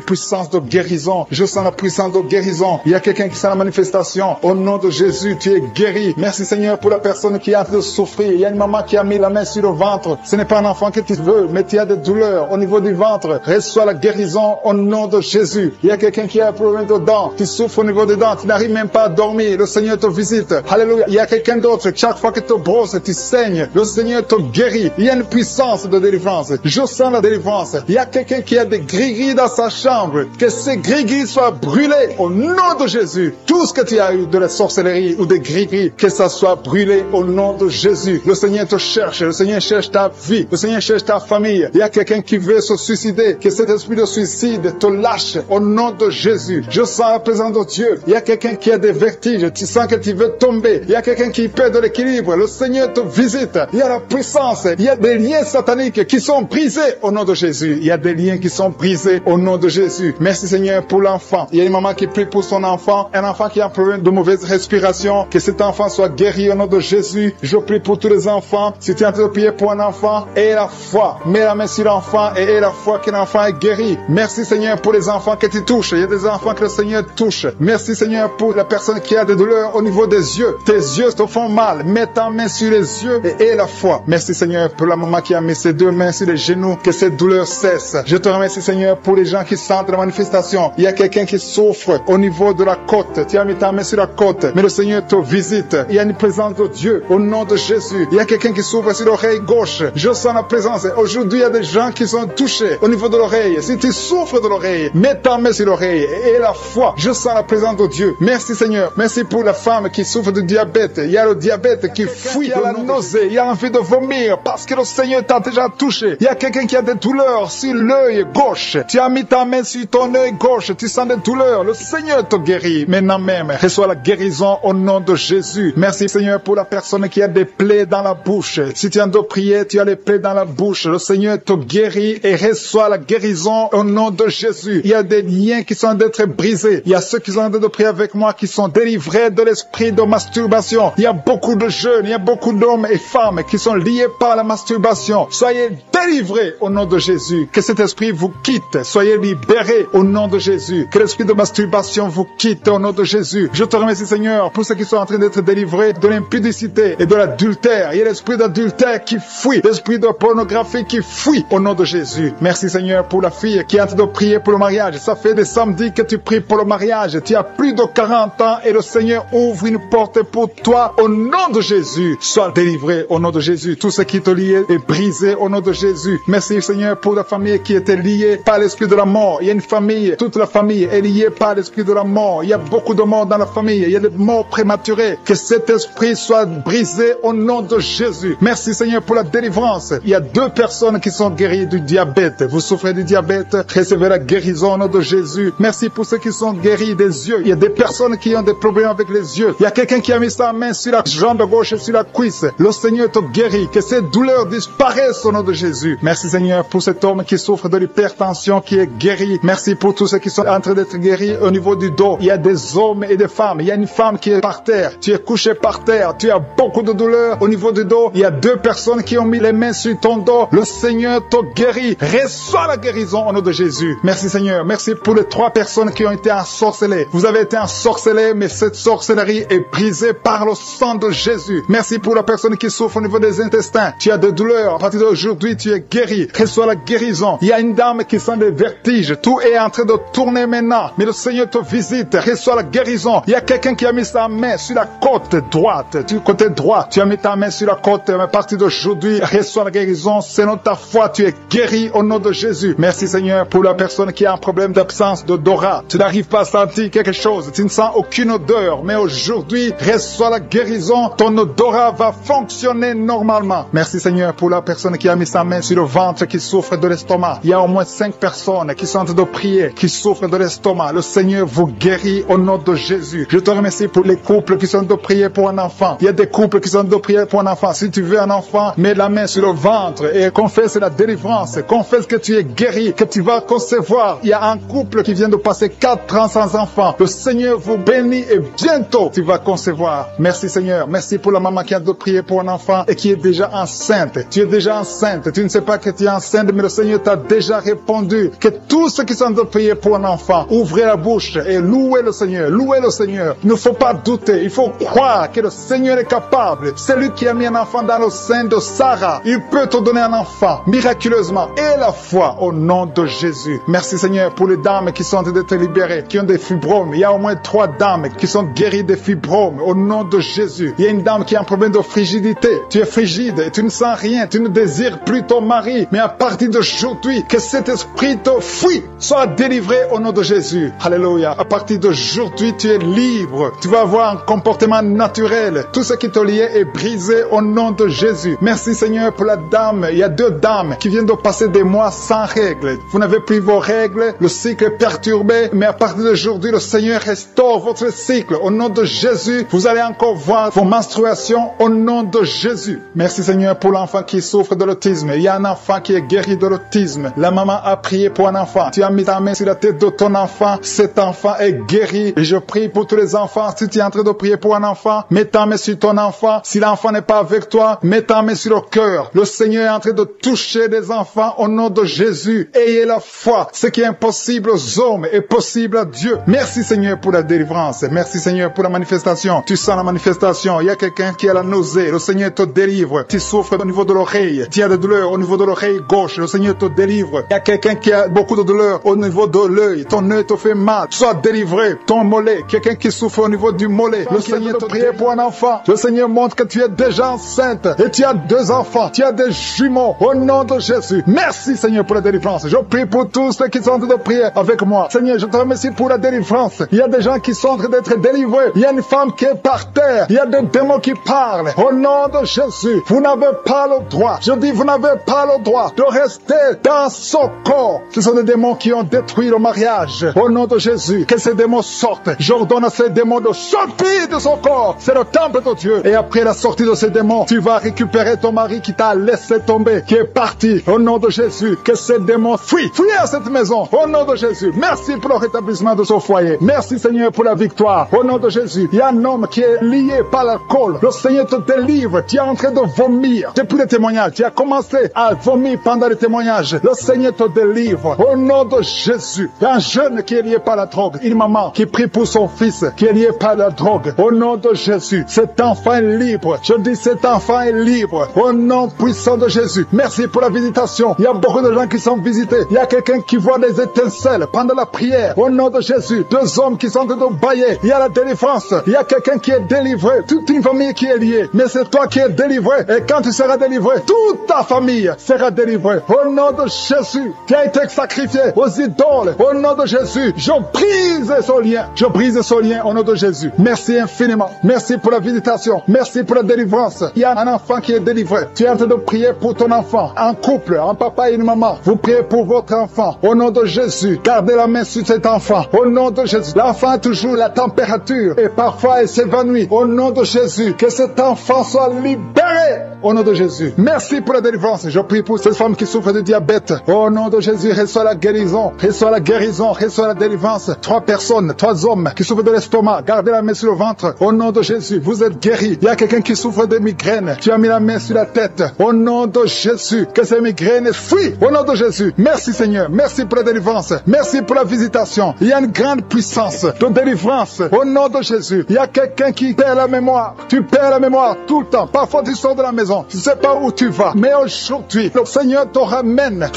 puissance de guérison. Je sens la puissance de guérison. Il y a quelqu'un qui sent la manifestation. Au nom de Jésus, tu es guéri. Merci Seigneur pour la personne qui est en train de souffrir. Il y a une maman qui a mis la main sur le ventre. Ce n'est pas un enfant que tu veux, mais tu as des douleurs au niveau du ventre. Reçois la guérison au nom de Jésus. Il y a quelqu'un qui a un problème de dents. Tu souffres au niveau des dents. Tu n'arrives même pas à dormir. Le Seigneur te visite. Alléluia. Il y a quelqu'un d'autre. Chaque fois que tu brosses, tu saignes. Le Seigneur te guérit. Il y a une puissance de délivrance. Je sens la délivrance. Il y a quelqu'un qui a des gris-gris dans sa chambre. Que ces gris-gris soient brûlés au nom de Jésus. Tout ce que tu as eu de la sorcellerie ou des gris-gris, que ça soit brûlé au nom de Jésus. Le Seigneur te cherche. Le Seigneur cherche ta vie. Le Seigneur cherche ta famille. Il y a quelqu'un qui veut se suicider. Que cet esprit de suicide te lâche au nom de Jésus. Je sens la présence de Dieu. Il y a quelqu'un qui a des vertiges. Tu sens que tu veux tomber. Il y a quelqu'un qui perd de l'équilibre. Le Seigneur te visite. Il y a la puissance. Il y a des liens sataniques qui sont brisés au nom de Jésus. Il y a des liens qui sont brisés au nom de Jésus. Merci Seigneur pour l'enfant. Il y a une maman qui prie pour son enfant. Un enfant qui a un problème de mauvaise respiration. Que cet enfant soit guéri au nom de Jésus. Je prie pour tous les enfants. Si tu es en train de prier pour un enfant, aie la foi. Mets la main sur l'enfant et aie la foi que l'enfant est guéri. Merci Seigneur pour les enfants que tu touches. Il y a des enfants que le Seigneur touche. Merci Seigneur pour la personne qui a des douleurs au niveau des yeux. Tes yeux te font mal. Mets ta main sur les yeux et aie la foi. Merci Seigneur pour la maman qui a mis ses 2 mains sur les genoux. Que cette douleur cesse. Je te remercie Seigneur pour les gens qui sentent la manifestation. Il y a quelqu'un qui souffre au niveau de la côte. Tu as mis ta main sur la côte. Mais le Seigneur te visite. Il y a une présence de Dieu au nom de Jésus. Il y a quelqu'un qui souffre sur l'oreille gauche. Je sens la présence. Aujourd'hui, il y a des gens qui sont touchés au niveau de l'oreille. Si tu souffres de l'oreille, mets ta main sur l'oreille et la foi. Je sens la présence de Dieu. Merci Seigneur. Merci pour la femme qui souffre de diabète. Il y a le diabète qui fuit, il y a la nausée, il y a envie de vomir parce que le Seigneur t'a déjà touché. Il y a quelqu'un qui a des douleurs sur l'œil gauche. Tu as mis ta main sur ton œil gauche. Tu sens des douleurs. Le Seigneur te guérit. Maintenant même, reçois la guérison au nom de Jésus. Merci Seigneur pour la personne qui a des plaies dans la bouche. Si tu es en train de prier, tu as les plaies dans la bouche. Le Seigneur te guérit et reçoit la guérison au nom de Jésus. Il y a des liens qui sont en train d'être brisés. Il y a ceux qui sont en train de prier avec moi qui sont délivrés de l'esprit de masturbation. Il y a beaucoup de jeunes, il y a beaucoup d'hommes et femmes qui sont liés par la masturbation. Soyez délivrés au nom de Jésus. Que cet esprit vous quitte. Soyez libérés au nom de Jésus. Que l'esprit de masturbation vous quitte au nom de Jésus. Je te remercie Seigneur pour ceux qui sont en train d'être délivrés de l'impudicité et de l'adultère. Il y a l'esprit d'adultère qui fuit. L'esprit de pornographie qui fuit au nom de Jésus. Merci Seigneur pour la fille qui est en train de prier pour le mariage. Ça fait des samedis que tu pries pour le mariage. Tu as plus de 40 ans et le Seigneur ouvre une porte pour toi au nom de Jésus. Sois délivré au nom de Jésus. Tout ce qui te liait est brisé au nom de Jésus. Merci Seigneur pour la famille qui était liée par l'esprit de la mort. Il y a une famille, toute la famille est liée par l'esprit de la mort. Il y a beaucoup de morts dans la famille. Il y a des morts prématurées. Que cet esprit soit brisé au nom de Jésus. Merci Seigneur pour la délivrance. Il y a 2 personnes qui sont guéries du diabète. Vous souffrez du diabète, recevez la guérison au nom de Jésus. Merci pour ceux qui sont guéris des yeux. Il y a des personnes qui ont des problèmes avec les yeux. Il y a quelqu'un qui a mis sa main sur la jambe gauche et sur la cuisse. Le Seigneur te guérit. Que ces douleurs disparaissent au nom de Jésus. Merci Seigneur pour cet homme qui souffre de l'hypertension qui est guéri. Merci pour tous ceux qui sont en train d'être guéris au niveau du dos. Il y a des hommes et des femmes. Il y a une femme qui est par terre. Tu es couché par terre. Tu as beaucoup de douleurs au niveau du dos. Il y a 2 personnes qui ont mis les mains sur ton dos. Santo, le Seigneur te guérit. Reçois la guérison au nom de Jésus. Merci Seigneur. Merci pour les 3 personnes qui ont été ensorcelées. Vous avez été ensorcelés, mais cette sorcellerie est brisée par le sang de Jésus. Merci pour la personne qui souffre au niveau des intestins. Tu as des douleurs. À partir d'aujourd'hui, tu es guéri. Reçois la guérison. Il y a une dame qui sent des vertiges. Tout est en train de tourner maintenant. Mais le Seigneur te visite. Reçois la guérison. Il y a quelqu'un qui a mis sa main sur la côte droite. Du côté droit, tu as mis ta main sur la côte. Mais à partir d'aujourd'hui, reçois la guérison. Selon ta foi, tu es guéri au nom de Jésus. Merci Seigneur pour la personne qui a un problème d'absence d'odorat. Tu n'arrives pas à sentir quelque chose. Tu ne sens aucune odeur. Mais aujourd'hui, reçois la guérison. Ton odorat va fonctionner normalement. Merci Seigneur pour la personne qui a mis sa main sur le ventre, qui souffre de l'estomac. Il y a au moins 5 personnes qui sont en train de prier, qui souffrent de l'estomac. Le Seigneur vous guérit au nom de Jésus. Je te remercie pour les couples qui sont en train de prier pour un enfant. Il y a des couples qui sont en train de prier pour un enfant. Si tu veux un enfant, mets la main sur le ventre et confesse la délivrance. Confesse que tu es guéri, que tu vas concevoir. Il y a un couple qui vient de passer 4 ans sans enfant. Le Seigneur vous bénit et bientôt tu vas concevoir. Merci Seigneur. Merci pour la maman qui a de prier pour un enfant et qui est déjà enceinte. Tu es déjà enceinte. Tu ne sais pas que tu es enceinte, mais le Seigneur t'a déjà répondu. Que tous ceux qui sont de prier pour un enfant, ouvrez la bouche et louez le Seigneur. Louez le Seigneur. Il ne faut pas douter. Il faut croire que le Seigneur est capable. C'est lui qui a mis un enfant dans le sein de Sarah. Il peut te donner un enfant miraculeusement. Et la foi au nom de Jésus. Merci Seigneur pour les dames qui sont en train d'être libérées, qui ont des fibromes. Il y a au moins 3 dames qui sont guéries des fibromes au nom de Jésus. Il y a une dame qui a un problème de frigidité. Tu es frigide et tu ne sens rien. Tu ne désires plus ton mari. Mais à partir d'aujourd'hui, que cet esprit te fuit. Sois délivré au nom de Jésus. Alléluia. À partir d'aujourd'hui, tu es libre. Tu vas avoir un comportement naturel. Tout ce qui te liait est brisé au nom de Jésus. Merci Seigneur pour la dame. Il y a 2 dames qui viennent de passer des mois sans règles. Vous n'avez plus vos règles. Le cycle est perturbé. Mais à partir d'aujourd'hui, le Seigneur restaure votre cycle. Au nom de Jésus, vous allez encore voir vos menstruations au nom de Jésus. Merci Seigneur pour l'enfant qui souffre de l'autisme. Il y a un enfant qui est guéri de l'autisme. La maman a prié pour un enfant. Tu as mis ta main sur la tête de ton enfant. Cet enfant est guéri. Et je prie pour tous les enfants. Si tu es en train de prier pour un enfant, mets ta main sur ton enfant. Si l'enfant n'est pas avec toi, mets ta main sur le cœur. Le Seigneur est en train de toucher des enfants au nom de Jésus. Ayez la foi. Ce qui est impossible aux hommes est possible à Dieu. Merci Seigneur pour la délivrance. Merci Seigneur pour la manifestation. Tu sens la manifestation. Il y a quelqu'un qui a la nausée. Le Seigneur te délivre. Tu souffres au niveau de l'oreille. Tu as des douleurs au niveau de l'oreille gauche. Le Seigneur te délivre. Il y a quelqu'un qui a beaucoup de douleurs au niveau de l'œil. Ton œil te fait mal. Sois délivré. Ton mollet. Quelqu'un qui souffre au niveau du mollet. Le Seigneur te prie pour un enfant. Le Seigneur montre que tu es déjà enceinte. Et tu as 2 enfants. Tu as des jumeaux. Au nom de Jésus. Merci Seigneur pour la délivrance. Je prie pour tous ceux qui sont en train de prier avec moi. Seigneur, je te remercie pour la délivrance. Il y a des gens qui sont en train d'être délivrés. Il y a une femme qui est par terre. Il y a des démons qui parlent. Au nom de Jésus. Vous n'avez pas le droit. Je dis, vous n'avez pas le droit de rester dans son corps. Ce sont des démons qui ont détruit le mariage. Au nom de Jésus, que ces démons sortent. J'ordonne à ces démons de sortir de son corps. C'est le temple de Dieu. Et après la sortie de ces démons, tu vas récupérer ton mari qui t'a laissé tomber, qui est parti. Au nom de Jésus, que ces démons fuient. Fuis à cette maison. Au nom de Jésus. Merci pour le rétablissement de son foyer. Merci Seigneur pour la victoire. Au nom de Jésus, il y a un homme qui est lié par l'alcool. Le Seigneur te délivre. Tu es en train de vomir. Depuis le témoignage, tu as commencé à vomir pendant le témoignage. Le Seigneur te délivre. Au nom de Jésus. Il y a un jeune qui est lié par la drogue. Une maman qui prie pour son fils qui est lié par la drogue. Au nom de Jésus. Cet enfant est libre. Je dis cet enfant est libre. Au nom puissant de Jésus. Merci pour la visitation. Il y a beaucoup de gens qui sont visités. Il y a quelqu'un qui voit des étincelles pendant la prière. Au nom de Jésus. 2 hommes qui sont en train de bailler. Il y a la délivrance. Il y a quelqu'un qui est délivré. Toute une famille qui est liée. Mais c'est toi qui es délivré. Et quand tu seras délivré, toute ta famille sera délivrée. Au nom de Jésus, qui a été sacrifié aux idoles. Au nom de Jésus, je brise ce lien. Je brise ce lien au nom de Jésus. Merci infiniment. Merci pour la visitation. Merci pour la délivrance. Il y a un enfant qui est délivré. Tu es en train de prier pour ton enfant. Un couple, un papa et une maman. Vous priez pour votre enfant. Au nom de Jésus, gardez la main sur cet enfant. Au nom de Jésus. L'enfant a toujours la température et parfois il s'évanouit. Au nom de Jésus, que cet enfant soit libéré. au nom de Jésus. Merci pour la délivrance. Je prie pour cette femme qui souffre de diabète. Au nom de Jésus, reçois la guérison, reçois la guérison, reçois la délivrance. 3 personnes, 3 hommes qui souffrent de l'estomac, gardez la main sur le ventre. Au nom de Jésus, vous êtes guéris. Il y a quelqu'un qui souffre de migraine. Tu as mis la main sur la tête. Au nom de Jésus, que ces migraines fuient. Au nom de Jésus. Merci Seigneur. Merci pour la délivrance. Merci pour la visitation. Il y a une grande puissance de délivrance. Au nom de Jésus. Il y a quelqu'un qui perd la mémoire. Tu perds la mémoire tout le temps. Parfois tu sors de la maison. Tu ne sais pas où tu vas. Mais aujourd'hui, le Seigneur te ramène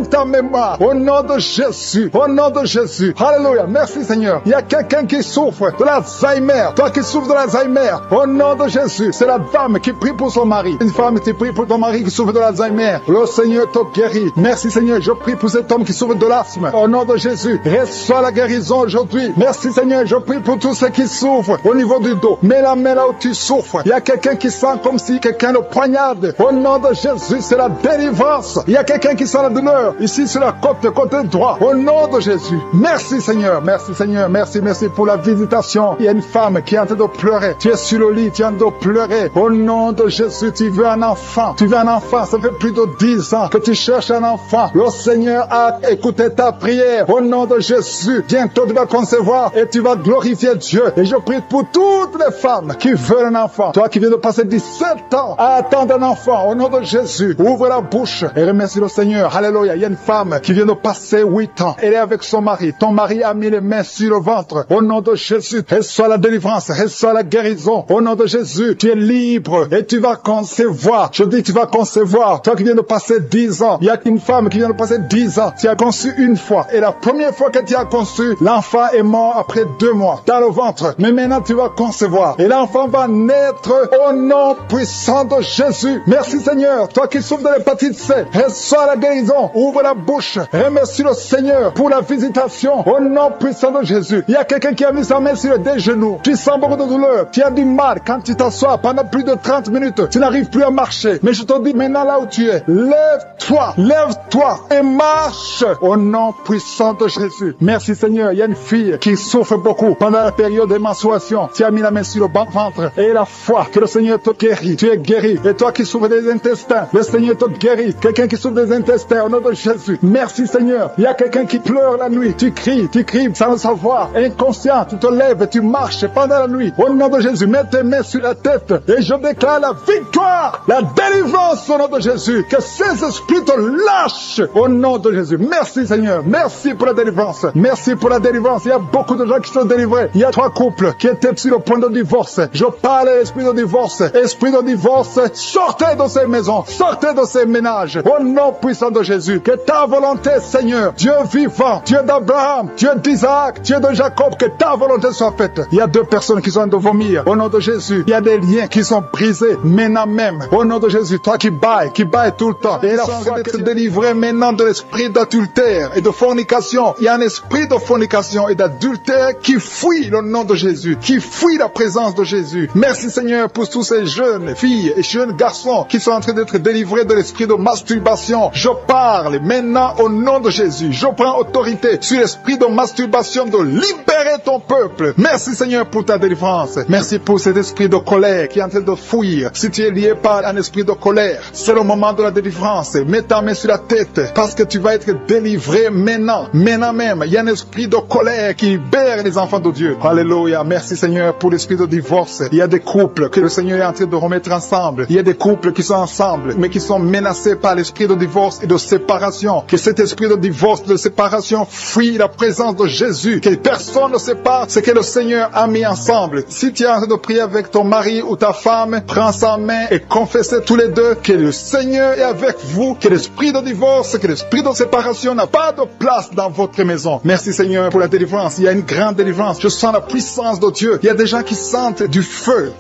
ta mémoire. Au nom de Jésus. Au nom de Jésus. Alléluia. Merci Seigneur. Il y a quelqu'un qui souffre de l'Alzheimer. Toi qui souffres de l'Alzheimer. Au nom de Jésus. C'est la dame qui prie pour son mari. Une femme qui prie pour ton mari qui souffre de l'Alzheimer. Le Seigneur te guérit. Merci Seigneur. Je prie pour cet homme qui souffre de l'asthme. Au nom de Jésus. Reçois la guérison aujourd'hui. Merci Seigneur. Je prie pour tous ceux qui souffrent au niveau du dos. Mets la main là où tu souffres. Il y a quelqu'un qui sent comme si quelqu'un le poignarde. Au nom de Jésus, c'est la délivrance. Il y a quelqu'un qui sent la douleur ici sur la côté droit. Au nom de Jésus. Merci Seigneur. Merci Seigneur. Merci pour la visitation. Il y a une femme qui est en train de pleurer. Tu es sur le lit, tu es en train de pleurer. Au nom de Jésus, tu veux un enfant. Tu veux un enfant. Ça fait plus de 10 ans que tu cherches un enfant. Le Seigneur a écouté ta prière. Au nom de Jésus, bientôt tu vas concevoir et tu vas glorifier Dieu. Et je prie pour toutes les femmes qui veulent un enfant. Toi qui viens de passer 17 ans à attendre un enfant. Au nom de Jésus, ouvre la bouche et remercie le Seigneur. Alléluia. Il y a une femme qui vient de passer 8 ans. Elle est avec son mari. Ton mari a mis les mains sur le ventre. Au nom de Jésus, reçois la délivrance, reçois la guérison. Au nom de Jésus, tu es libre et tu vas concevoir. Je dis tu vas concevoir. Toi qui viens de passer 10 ans, il y a une femme qui vient de passer 10 ans. Tu as conçu une fois. Et la première fois que tu as conçu, l'enfant est mort après 2 mois dans le ventre. Mais maintenant tu vas concevoir. Et l'enfant va naître au nom puissant de Jésus. Merci Seigneur. Toi qui souffres de l'hépatite C, reçois la guérison. Ouvre la bouche. Remercie le Seigneur pour la visitation. Au nom puissant de Jésus. Il y a quelqu'un qui a mis sa main sur des genoux. Tu sens beaucoup de douleur. Tu as du mal quand tu t'assois pendant plus de 30 minutes. Tu n'arrives plus à marcher. Mais je te dis maintenant là où tu es, lève-toi et marche au nom puissant de Jésus. Merci Seigneur. Il y a une fille qui souffre beaucoup pendant la période de menstruation. Tu as mis la main sur le ventre et la foi que le Seigneur te guérit. Tu es guéri. Et toi qui souffres des intestins, le Seigneur te guérit. Quelqu'un qui souffre des intestins au nom de Jésus. Merci Seigneur. Il y a quelqu'un qui pleure la nuit. Tu cries sans le savoir. Inconscient, tu te lèves et tu marches pendant la nuit. Au nom de Jésus, mets tes mains sur la tête et je déclare la victoire, la délivrance au nom de Jésus. Que ces esprits te lâchent au nom de Jésus. Merci Seigneur. Merci pour la délivrance. Merci pour la délivrance. Il y a beaucoup de gens qui sont délivrés. Il y a 3 couples qui étaient sur le point de divorce. Je parle à l'esprit de divorce. Esprit de divorce, sortez de ces maisons. Sortez de ces ménages. Au nom puissant de Jésus. Que ta volonté, Seigneur, Dieu vivant, Dieu d'Abraham, Dieu d'Isaac, Dieu de Jacob, que ta volonté soit faite. Il y a 2 personnes qui sont en train de vomir. Au nom de Jésus, il y a des liens qui sont brisés maintenant même. Au nom de Jésus, toi qui bailles tout le temps. Et la foi d'être délivré maintenant de l'esprit d'adultère et de fornication. Il y a un esprit de fornication et d'adultère qui fuit le nom de Jésus, qui fuit la présence de Jésus. Merci Seigneur pour tous ces jeunes filles et jeunes garçons qui sont en train d'être délivrés de l'esprit de masturbation. Je parle maintenant au nom de Jésus. Je prends autorité sur l'esprit de masturbation de libérer ton peuple. Merci Seigneur pour ta délivrance. Merci pour cet esprit de colère qui est en train de fuir. Si tu es lié par un esprit de colère, c'est le moment de la délivrance. Mets ta main sur la tête parce que tu vas être délivré maintenant. Maintenant même, il y a un esprit de colère qui libère les enfants de Dieu. Alléluia. Merci Seigneur pour l'esprit de divorce. Il y a des couples que le Seigneur est en train de remettre ensemble. Il y a des couples qui sont ensemble mais qui sont menacés par l'esprit de divorce et de séparation. Que cet esprit de divorce, de séparation fuit la présence de Jésus. Que personne ne sépare ce que le Seigneur a mis ensemble. Si tu es en train de prier avec ton mari ou ta femme, prends sa main et confessez tous les deux que le Seigneur est avec vous, que l'esprit de divorce, que l'esprit de séparation n'a pas de place dans votre maison. Merci Seigneur pour la délivrance. Il y a une grande délivrance. Je sens la puissance de Dieu. Il y a des gens qui sentent du feu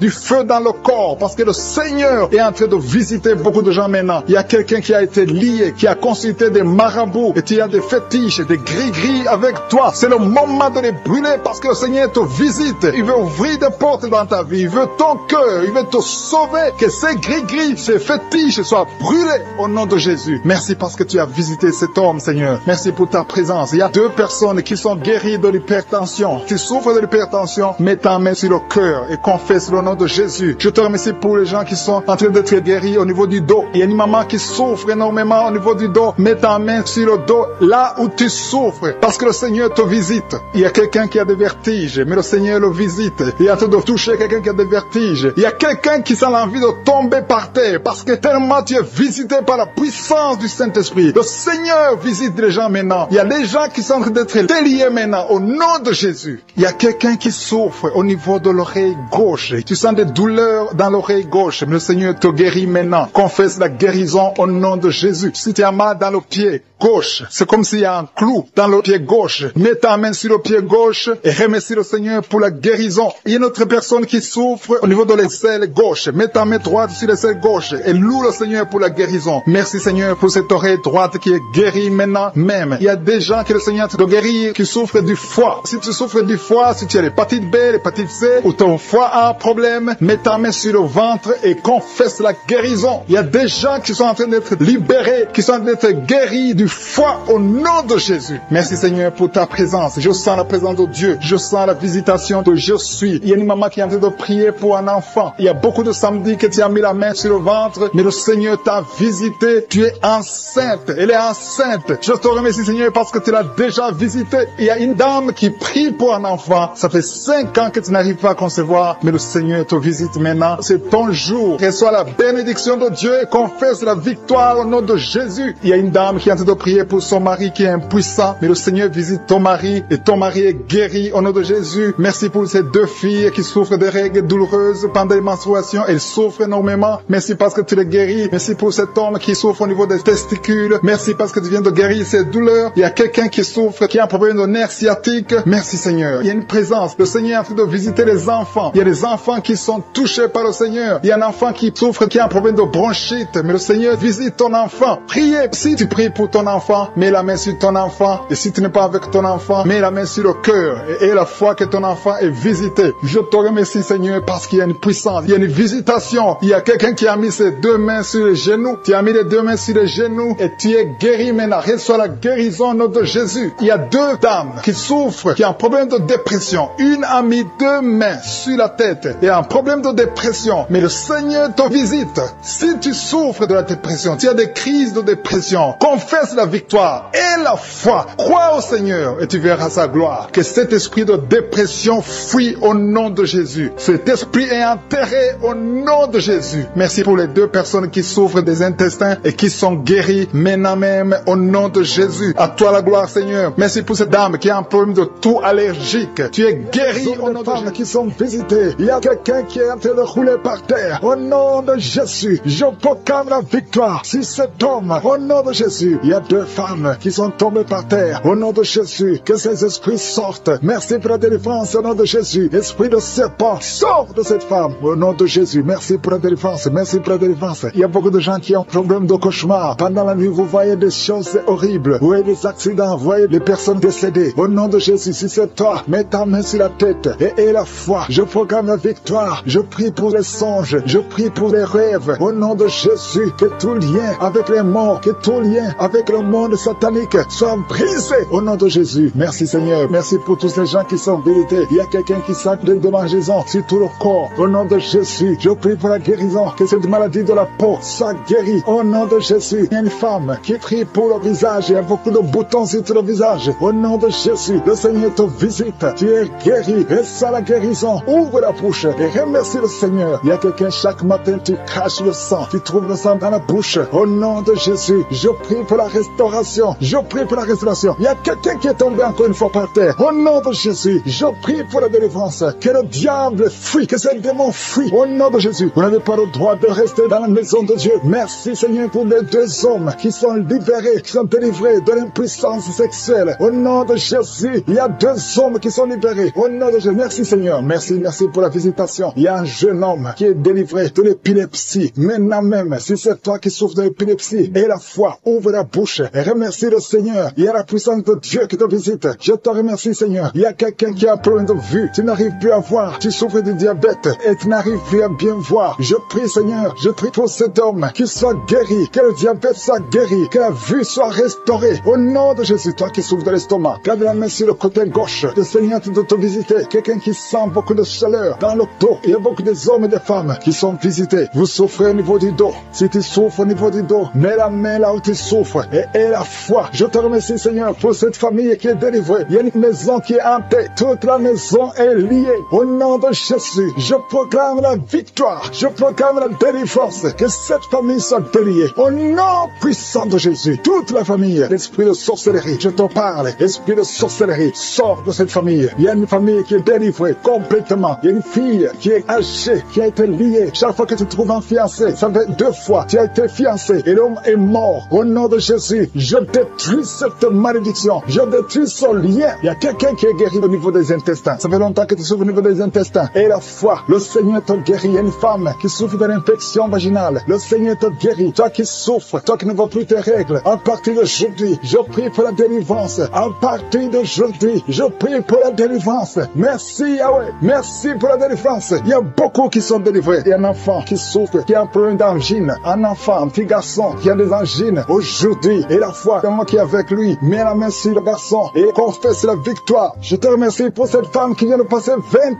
dans le corps parce que le Seigneur est en train de visiter beaucoup de gens maintenant. Il y a quelqu'un qui a été lié, qui a consulté des marabouts et tu as des fétiches, des gris-gris avec toi. C'est le moment de les brûler parce que le Seigneur te visite. Il veut ouvrir des portes dans ta vie. Il veut ton cœur. Il veut te sauver. Que ces gris-gris, ces fétiches soient brûlés au nom de Jésus. Merci parce que tu as visité cet homme, Seigneur. Merci pour ta présence. Il y a 2 personnes qui sont guéries de l'hypertension. Tu souffres de l'hypertension, mets ta main sur le cœur et confesse le nom de Jésus. Je te remercie pour les gens qui sont en train d'être guéris au niveau du dos. Il y a une maman qui souffre énormément au niveau du dos. Mets ta main sur le dos, là où tu souffres, parce que le Seigneur te visite. Il y a quelqu'un qui a des vertiges, mais le Seigneur le visite. Il est en train de toucher quelqu'un qui a des vertiges. Il y a quelqu'un qui sent l'envie de tomber par terre, parce que tellement tu es visité par la puissance du Saint-Esprit. Le Seigneur visite les gens maintenant. Il y a des gens qui sont en train d'être déliés maintenant, au nom de Jésus. Il y a quelqu'un qui souffre au niveau de l'oreille gauche. Tu sens des douleurs dans l'oreille gauche, mais le Seigneur te guérit maintenant. Confesse la guérison au nom de Jésus. Si tu as mal dans le pied gauche, c'est comme s'il y a un clou dans le pied gauche. Mets ta main sur le pied gauche et remercie le Seigneur pour la guérison. Il y a une autre personne qui souffre au niveau de l'aisselle gauche. Mets ta main droite sur l'aisselle gauche et loue le Seigneur pour la guérison. Merci Seigneur pour cette oreille droite qui est guérie maintenant même. Il y a des gens que le Seigneur te guérit qui souffrent du foie. Si tu souffres du foie, si tu as l'hépatite B, l'hépatite C, ou ton foie a un problème, mets ta main sur le ventre et confesse la guérison. Il y a des gens qui sont en train d'être libérés, qui sont en train d'être guéris du foie au nom de Jésus. Merci Seigneur pour ta présence. Je sens la présence de Dieu. Je sens la visitation de je suis. Il y a une maman qui est en train de prier pour un enfant. Il y a beaucoup de samedis que tu as mis la main sur le ventre, mais le Seigneur t'a visité. Tu es enceinte. Elle est enceinte. Je te remercie Seigneur parce que tu l'as déjà visité. Il y a une dame qui prie pour un enfant. Ça fait 5 ans que tu n'arrives pas à concevoir, mais le Seigneur te visite maintenant. C'est ton jour. Reçois la bénédiction de Dieu et confesse la victoire au nom de Jésus. Il y a une dame qui est en train de prier pour son mari qui est impuissant, mais le Seigneur visite ton mari et ton mari est guéri au nom de Jésus. Merci pour ces 2 filles qui souffrent de règles douloureuses pendant les menstruations. Elles souffrent énormément. Merci parce que tu les guéris. Merci pour cet homme qui souffre au niveau des testicules. Merci parce que tu viens de guérir ces douleurs. Il y a quelqu'un qui souffre, qui a un problème de nerf sciatique. Merci Seigneur. Il y a une présence. Le Seigneur est en train de visiter les enfants. Il y a des enfants qui sont touchés par le Seigneur. Il y a un enfant qui souffre, qui a un problème de bronchite. Mais le Seigneur visite ton enfant. Priez. Si tu pries pour ton enfant, mets la main sur ton enfant. Et si tu n'es pas avec ton enfant, mets la main sur le cœur. Et aie la foi que ton enfant est visité. Je te remercie Seigneur parce qu'il y a une puissance. Il y a une visitation. Il y a quelqu'un qui a mis ses 2 mains sur les genoux. Tu as mis les 2 mains sur les genoux et tu es guéri maintenant. Reçois la guérison au nom de Jésus. Il y a 2 dames qui souffrent, qui ont un problème de dépression. Une a mis 2 mains sur la tête et a un problème de dépression. Mais le Seigneur te visite. Si tu souffres de la dépression, tu as des crises de dépression, confesse la victoire et la foi. Crois au Seigneur et tu verras sa gloire. Que cet esprit de dépression fuit au nom de Jésus. Cet esprit est enterré au nom de Jésus. Merci pour les 2 personnes qui souffrent des intestins et qui sont guéries maintenant même au nom de Jésus. À toi la gloire Seigneur. Merci pour cette dame qui a un problème de toux allergique. Tu es guéri au nom de Jésus. Qui sont visitées. Il y a quelqu'un qui est en train de rouler par terre. Au nom de Jésus, je proclame la victoire sur cet homme. Au nom de Jésus, il y a 2 femmes qui sont tombées par terre. Au nom de Jésus, que ces esprits sortent. Merci pour la délivrance au nom de Jésus. Esprit de serpent, sors de cette femme. Au nom de Jésus, merci pour la délivrance. Merci pour la délivrance. Il y a beaucoup de gens qui ont problème de cauchemar. Pendant la nuit, vous voyez des choses horribles. Vous voyez des accidents. Vous voyez des personnes décédées. Au nom de Jésus, si c'est toi, mets ta main sur la tête et aie la foi. Je proclame la victoire. Je prie pour les songes. Je prie pour les rêves. Au nom de Jésus, que tout lien avec les morts, que tout lien avec le monde satanique soit brisé. Au nom de Jésus. Merci Seigneur. Merci pour tous ces gens qui sont visités. Il y a quelqu'un qui s'accorde de démangeaisons sur tout le corps. Au nom de Jésus, je prie pour la guérison. Que cette maladie de la peau soit guérie. Au nom de Jésus. Il y a une femme qui prie pour le visage. Il y a beaucoup de boutons sur tout le visage. Au nom de Jésus, le Seigneur te visite. Tu es guéri. Reçois la guérison. Ouvre la bouche et remercie le Seigneur. Il y a quelqu'un chaque matin, tu craches le sang. Tu trouves le sang dans la bouche. Au nom de Jésus, je prie pour la restauration. Je prie pour la restauration. Il y a quelqu'un qui est tombé encore une fois par terre. Au nom de Jésus, je prie pour la délivrance. Que le diable fuit, que ce démon fuit. Au nom de Jésus, vous n'avez pas le droit de rester dans la maison de Dieu. Merci Seigneur pour les 2 hommes qui sont libérés, qui sont délivrés de l'impuissance sexuelle. Au nom de Jésus, il y a 2 hommes qui sont libérés. Au nom de Jésus, merci Seigneur. Merci pour la visitation. Il y a un jeune homme qui est délivré de l'épilepsie. Maintenant même, si c'est toi qui souffres de l'épilepsie, et la foi, ouvre la bouche et remercie le Seigneur. Il y a la puissance de Dieu qui te visite. Je te remercie Seigneur. Il y a quelqu'un qui a un problème de vue. Tu n'arrives plus à voir. Tu souffres de diabète et tu n'arrives plus à bien voir. Je prie, Seigneur, je prie pour cet homme qu'il soit guéri, que le diabète soit guéri, que la vue soit restaurée. Au nom de Jésus, toi qui souffres de l'estomac, garde la main sur le côté gauche. Le Seigneur de te visiter. Quelqu'un qui sent beaucoup de chaleur dans le dos. Il y a beaucoup des hommes et des femmes qui sont visités. Vous souffrez au niveau du dos. Si tu souffres au niveau du dos, mets la main là où tu souffres et aie la foi. Je te remercie, Seigneur, pour cette famille qui est délivrée. Il y a une maison qui est hantée. Toute la maison est liée. Au nom de Jésus, je proclame la victoire. Je proclame la délivrance. Que cette famille soit déliée. Au nom puissant de Jésus, toute la famille, l'esprit de sorcellerie, je te parle. Esprit de sorcellerie, sors de cette famille. Il y a une famille qui est délivrée complètement. Il y a une fille qui est âgée, qui a été liée. Chaque fois que tu trouves un fiancé, ça fait 2 fois, tu as été fiancé et l'homme est mort. Au nom de Jésus, je détruis cette malédiction. Je détruis son lien. Il y a quelqu'un qui est guéri au niveau des intestins. Ça fait longtemps que tu souffres au niveau des intestins. Et la foi, le Seigneur te guérit. Il y a une femme qui souffre d'une infection vaginale. Le Seigneur te guérit. Toi qui souffres, toi qui ne vois plus tes règles, à partir d'aujourd'hui, je prie pour la délivrance. À partir d'aujourd'hui, je prie pour la délivrance. Merci Yahweh. Merci pour la délivrance. Il y a beaucoup qui sont délivrés. Il y a un enfant qui souffre, qui a un problème d'angine. Un enfant, un petit garçon qui a des angines. Aujourd'hui, et la foi, c'est moi qui est avec lui. Mets la main sur le garçon et confesse la victoire. Je te remercie pour cette femme qui vient de passer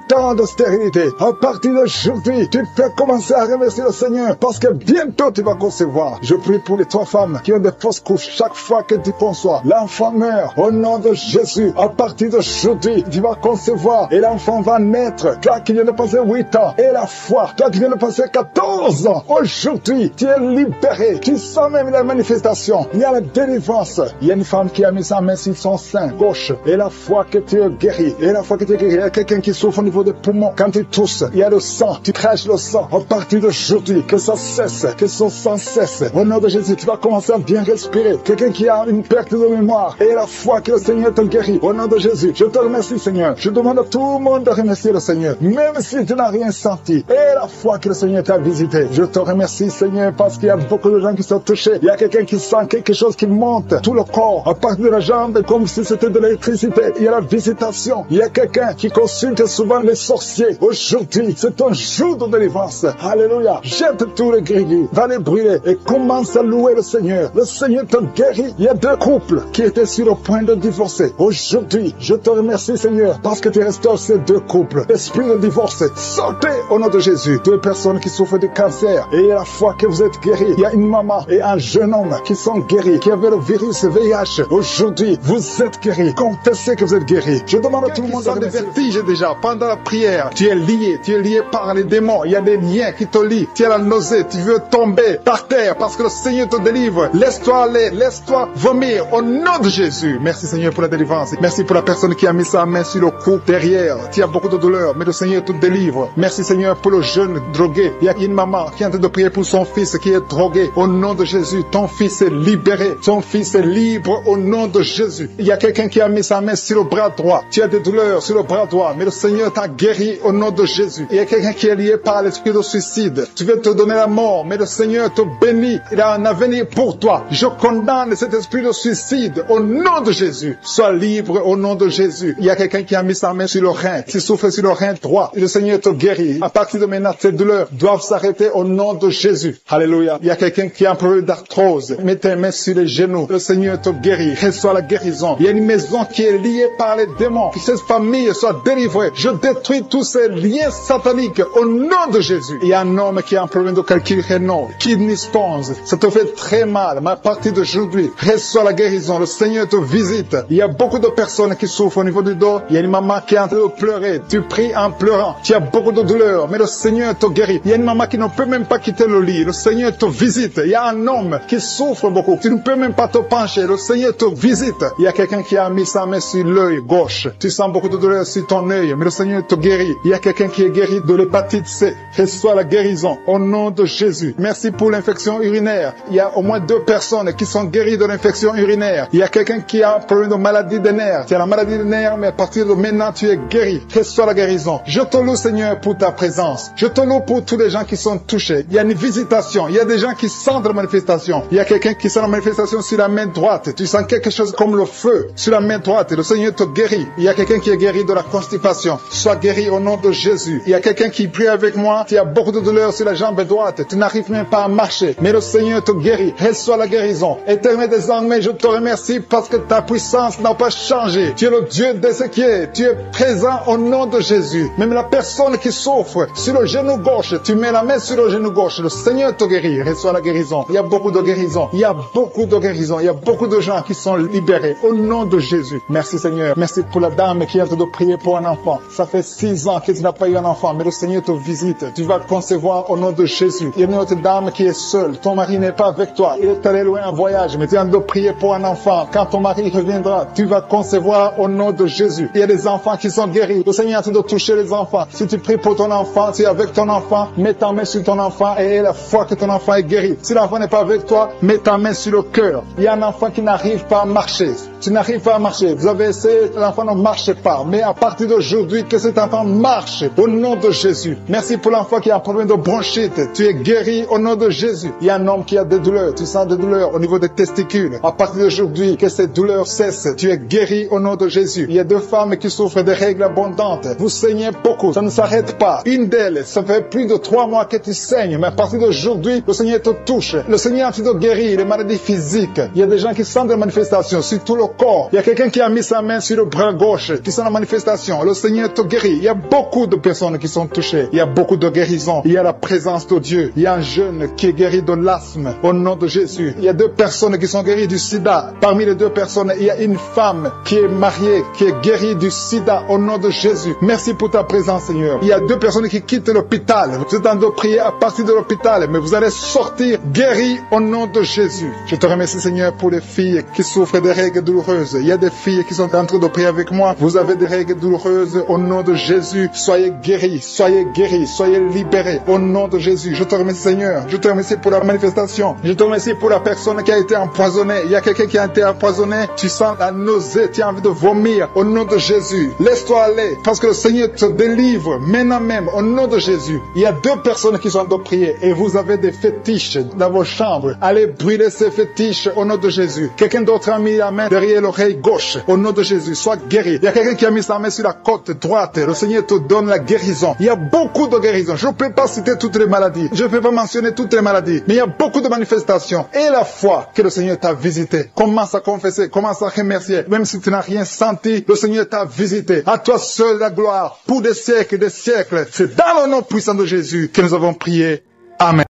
20 ans de stérilité. À partir d'aujourd'hui, tu peux commencer à remercier le Seigneur parce que bientôt tu vas concevoir. Je prie pour les 3 femmes qui ont des fausses couches. Chaque fois que tu conçois, l'enfant meurt. Au nom de Jésus, à partir d'aujourd'hui, tu vas concevoir et l'enfant va naître. Toi qui viens de passer 8 ans, et la foi, toi qui viens de passer 14 ans, aujourd'hui, tu es libéré. Tu sens même la manifestation. Il y a la délivrance. Il y a une femme qui a mis sa main sur son sein gauche et la foi que tu es guéri. Et la foi que tu es guéri. Il y a quelqu'un qui souffre au niveau des poumons. Quand tu tousses, il y a le sang. Tu craches le sang. À partir d'aujourd'hui, que ça cesse, que son sang cesse. Au nom de Jésus, tu vas commencer à bien respirer. Quelqu'un qui a une perte de mémoire et la foi que le Seigneur te guérit. Au nom de Jésus, je te remercie, Seigneur. Je demande à tout le monde de remercier le Seigneur, même si tu n'as rien senti. Et la foi que le Seigneur t'a visité. Je te remercie, Seigneur, parce qu'il y a beaucoup de gens qui sont touchés. Il y a quelqu'un qui sent quelque chose qui monte tout le corps, à partir de la jambe, comme si c'était de l'électricité. Il y a la visitation. Il y a quelqu'un qui consulte souvent les sorciers. Aujourd'hui, c'est un jour de délivrance. Alléluia. Jette tous les gris, va les brûler et commence à louer le Seigneur. Le Seigneur te guérit. Il y a 2 couples qui étaient sur le point de divorcer. Aujourd'hui, je te remercie, Seigneur, parce que tu restaures ces 2 couples. L'esprit de divorce, sortez au nom de Jésus. 2 personnes qui souffrent de cancer et la foi que vous êtes guéris. Il y a une maman et un jeune homme qui sont guéris, qui avaient le virus VIH. Aujourd'hui, vous êtes guéris. Confessez que vous êtes guéris. Je demande à tout le monde de vertige déjà pendant la prière. Tu es lié par les démons. Il y a des liens qui te lient. Tu as la nausée, tu veux tomber par terre parce que le Seigneur te délivre. Laisse-toi aller, laisse-toi vomir au nom de Jésus. Merci Seigneur pour la délivrance. Merci pour la personne qui a mis sa main sur le cou derrière. Tu as beaucoup de douleur, mais le Seigneur te délivre. Merci Seigneur pour le jeune drogué. Il y a une maman qui est en train de prier pour son fils qui est drogué. Au nom de Jésus, ton fils est libéré. Ton fils est libre au nom de Jésus. Il y a quelqu'un qui a mis sa main sur le bras droit. Tu as des douleurs sur le bras droit, mais le Seigneur t'a guéri au nom de Jésus. Il y a quelqu'un qui est lié par l'esprit de suicide. Tu veux te donner la mort, mais le Seigneur te bénit. Il a un avenir pour toi. Je condamne cet esprit de suicide au nom de Jésus. Sois libre au nom de Jésus. Il y a quelqu'un qui a mis sa main sur le rein. Tu souffres sur le rein droit. Et le Seigneur te guérit. À partir de maintenant, tes douleurs doivent s'arrêter au nom de Jésus. Alléluia. Il y a quelqu'un qui a un problème d'arthrose. Mets tes mains sur les genoux. Le Seigneur te guérit. Reçois la guérison. Il y a une maison qui est liée par les démons. Que cette famille soit délivrée. Je détruis tous ces liens sataniques au nom de Jésus. Il y a un homme qui a un problème de calcul rénal. Kidney stones. Ça te fait très mal. Mais à partir d'aujourd'hui, reçois la guérison. Le Seigneur te visite. Il y a beaucoup de personnes qui souffrent au niveau du dos. Il y a une maman qui est en train de pleurer. Tu pries en pleurant. Tu as beaucoup de douleur. Mais le Seigneur te guérit. Il y a une maman qui ne peut même pas quitter le lit. Le Seigneur te visite. Il y a un homme qui souffre beaucoup. Tu ne peux même pas te pencher. Le Seigneur te visite. Il y a quelqu'un qui a mis sa main sur l'œil gauche. Tu sens beaucoup de douleur sur ton œil. Mais le Seigneur te guérit. Il y a quelqu'un qui est guéri de l'hépatite C. Reçois la guérison au nom de Jésus. Merci pour l'infection urinaire. Il y a au moins 2 personnes qui sont guéries de l'infection urinaire. Il y a quelqu'un qui a un problème de maladie des nerfs. Tu as la maladie des nerfs, mais à partir de maintenant, tu es guéri. Reçois la guérison. Je te loue, Seigneur, pour ta présence. Je te loue pour tous les gens qui sont touchés. Il y a une visitation. Il y a des gens qui sentent la manifestation. Il y a quelqu'un qui sent la manifestation sur la main droite. Tu sens quelque chose comme le feu sur la main droite. Et le Seigneur te guérit. Il y a quelqu'un qui est guéri de la constipation. Sois guéri au nom de Jésus. Il y a quelqu'un qui prie avec moi. Tu as beaucoup de douleurs sur la jambe droite. Tu n'arrives même pas à marcher. Mais le Seigneur te guérit. Reçois la guérison. Éternel des armées, je te remercie parce que ta puissance n'a pas changé. Tu es le Dieu d'Ézéchiel. Tu es présent au nom de Jésus. Même la personne qui souffre sur le genou gauche, tu mets la main sur le genou gauche. Le Seigneur te guérit. Reçois la guérison. Il y a beaucoup de guérison. Il y a beaucoup de guérison. Il y a beaucoup de gens qui sont libérés au nom de Jésus. Merci Seigneur. Merci pour la dame qui est en train de prier pour un enfant. Ça fait 6 ans que tu n'as pas eu un enfant, mais le Seigneur te visite. Tu vas concevoir au nom de Jésus. Il y a une autre dame qui est seule. Ton mari n'est pas avec toi. Il est allé loin en voyage, mais tu es en train de prier pour un enfant. Quand ton mari reviendra, tu vas concevoir au nom de Jésus. Il y a des enfants qui sont guéris. Le Seigneur est en train de toucher les enfants. Si tu pries pour ton enfant, tu es avec ton enfant, mets ta main sur ton enfant et aie la foi que ton enfant est guéri. Si l'enfant n'est pas avec toi, mets ta main sur le cœur. Il y a un enfant qui n'arrive pas à marcher. Tu n'arrives pas à marcher. Vous avez essayé, l'enfant ne marche pas. Mais à partir d'aujourd'hui, que cet enfant marche au nom de Jésus. Merci pour l'enfant qui a un problème de bronchite. Tu es guéri au nom de Jésus. Il y a un homme qui a des douleurs. Tu sens des douleurs au niveau des testicules. À partir d'aujourd'hui, que ces douleurs cessent. Tu es guéri au nom de Jésus. Il y a 2 femmes qui souffrent de règles abondantes. Vous saignez beaucoup. Ça ne s'arrête pas. Une d'elles, ça fait plus de 3 mois que tu saignes. Mais à partir d'aujourd'hui, le Seigneur te touche. Le Seigneur a te guéri les maladies physiques. Il y a des gens qui sentent des manifestations sur tout le corps. Il y a quelqu'un qui a mis sa main sur le bras gauche, qui sent la manifestation. Le Seigneur te guérit. Il y a beaucoup de personnes qui sont touchées. Il y a beaucoup de guérisons. Il y a la présence de Dieu. Il y a un jeune qui est guéri de l'asthme au nom de Jésus. Il y a 2 personnes qui sont guéries du sida. Parmi les 2 personnes, il y a une femme qui est mariée, qui est guérie du sida au nom de Jésus. Merci pour ta présence, Seigneur. Il y a 2 personnes qui quittent l'hôpital. Vous êtes en train de prier à partir de l'hôpital, mais vous allez sortir guéris au nom de Jésus. Je te remercie, Seigneur, pour les filles qui souffrent des règles douloureuses. Il y a des filles qui sont en train de prier avec moi. Vous avez des règles douloureuses au nom de Jésus. Soyez guéris, soyez guéris, soyez libérés au nom de Jésus. Je te remercie, Seigneur. Je te remercie pour la manifestation. Je te remercie pour la personne qui a été empoisonnée. Il y a quelqu'un qui a été empoisonné. Tu sens la nausée, tu as envie de vomir au nom de Jésus. Laisse-toi aller parce que le Seigneur te délivre maintenant même au nom de Jésus. Il y a 2 personnes qui sont en train de prier et vous avez des fétiches dans vos chambres. Allez brûler ces fétiches au nom de Jésus. Quelqu'un d'autre a mis la main derrière l'oreille gauche. Au nom de Jésus, sois guéri. Il y a quelqu'un qui a mis sa main sur la côte droite. Le Seigneur te donne la guérison. Il y a beaucoup de guérisons. Je ne peux pas citer toutes les maladies. Je ne peux pas mentionner toutes les maladies. Mais il y a beaucoup de manifestations. Et la foi que le Seigneur t'a visité. Commence à confesser. Commence à remercier. Même si tu n'as rien senti, le Seigneur t'a visité. À toi seul la gloire. Pour des siècles et des siècles. C'est dans le nom puissant de Jésus que nous avons prié. Amen.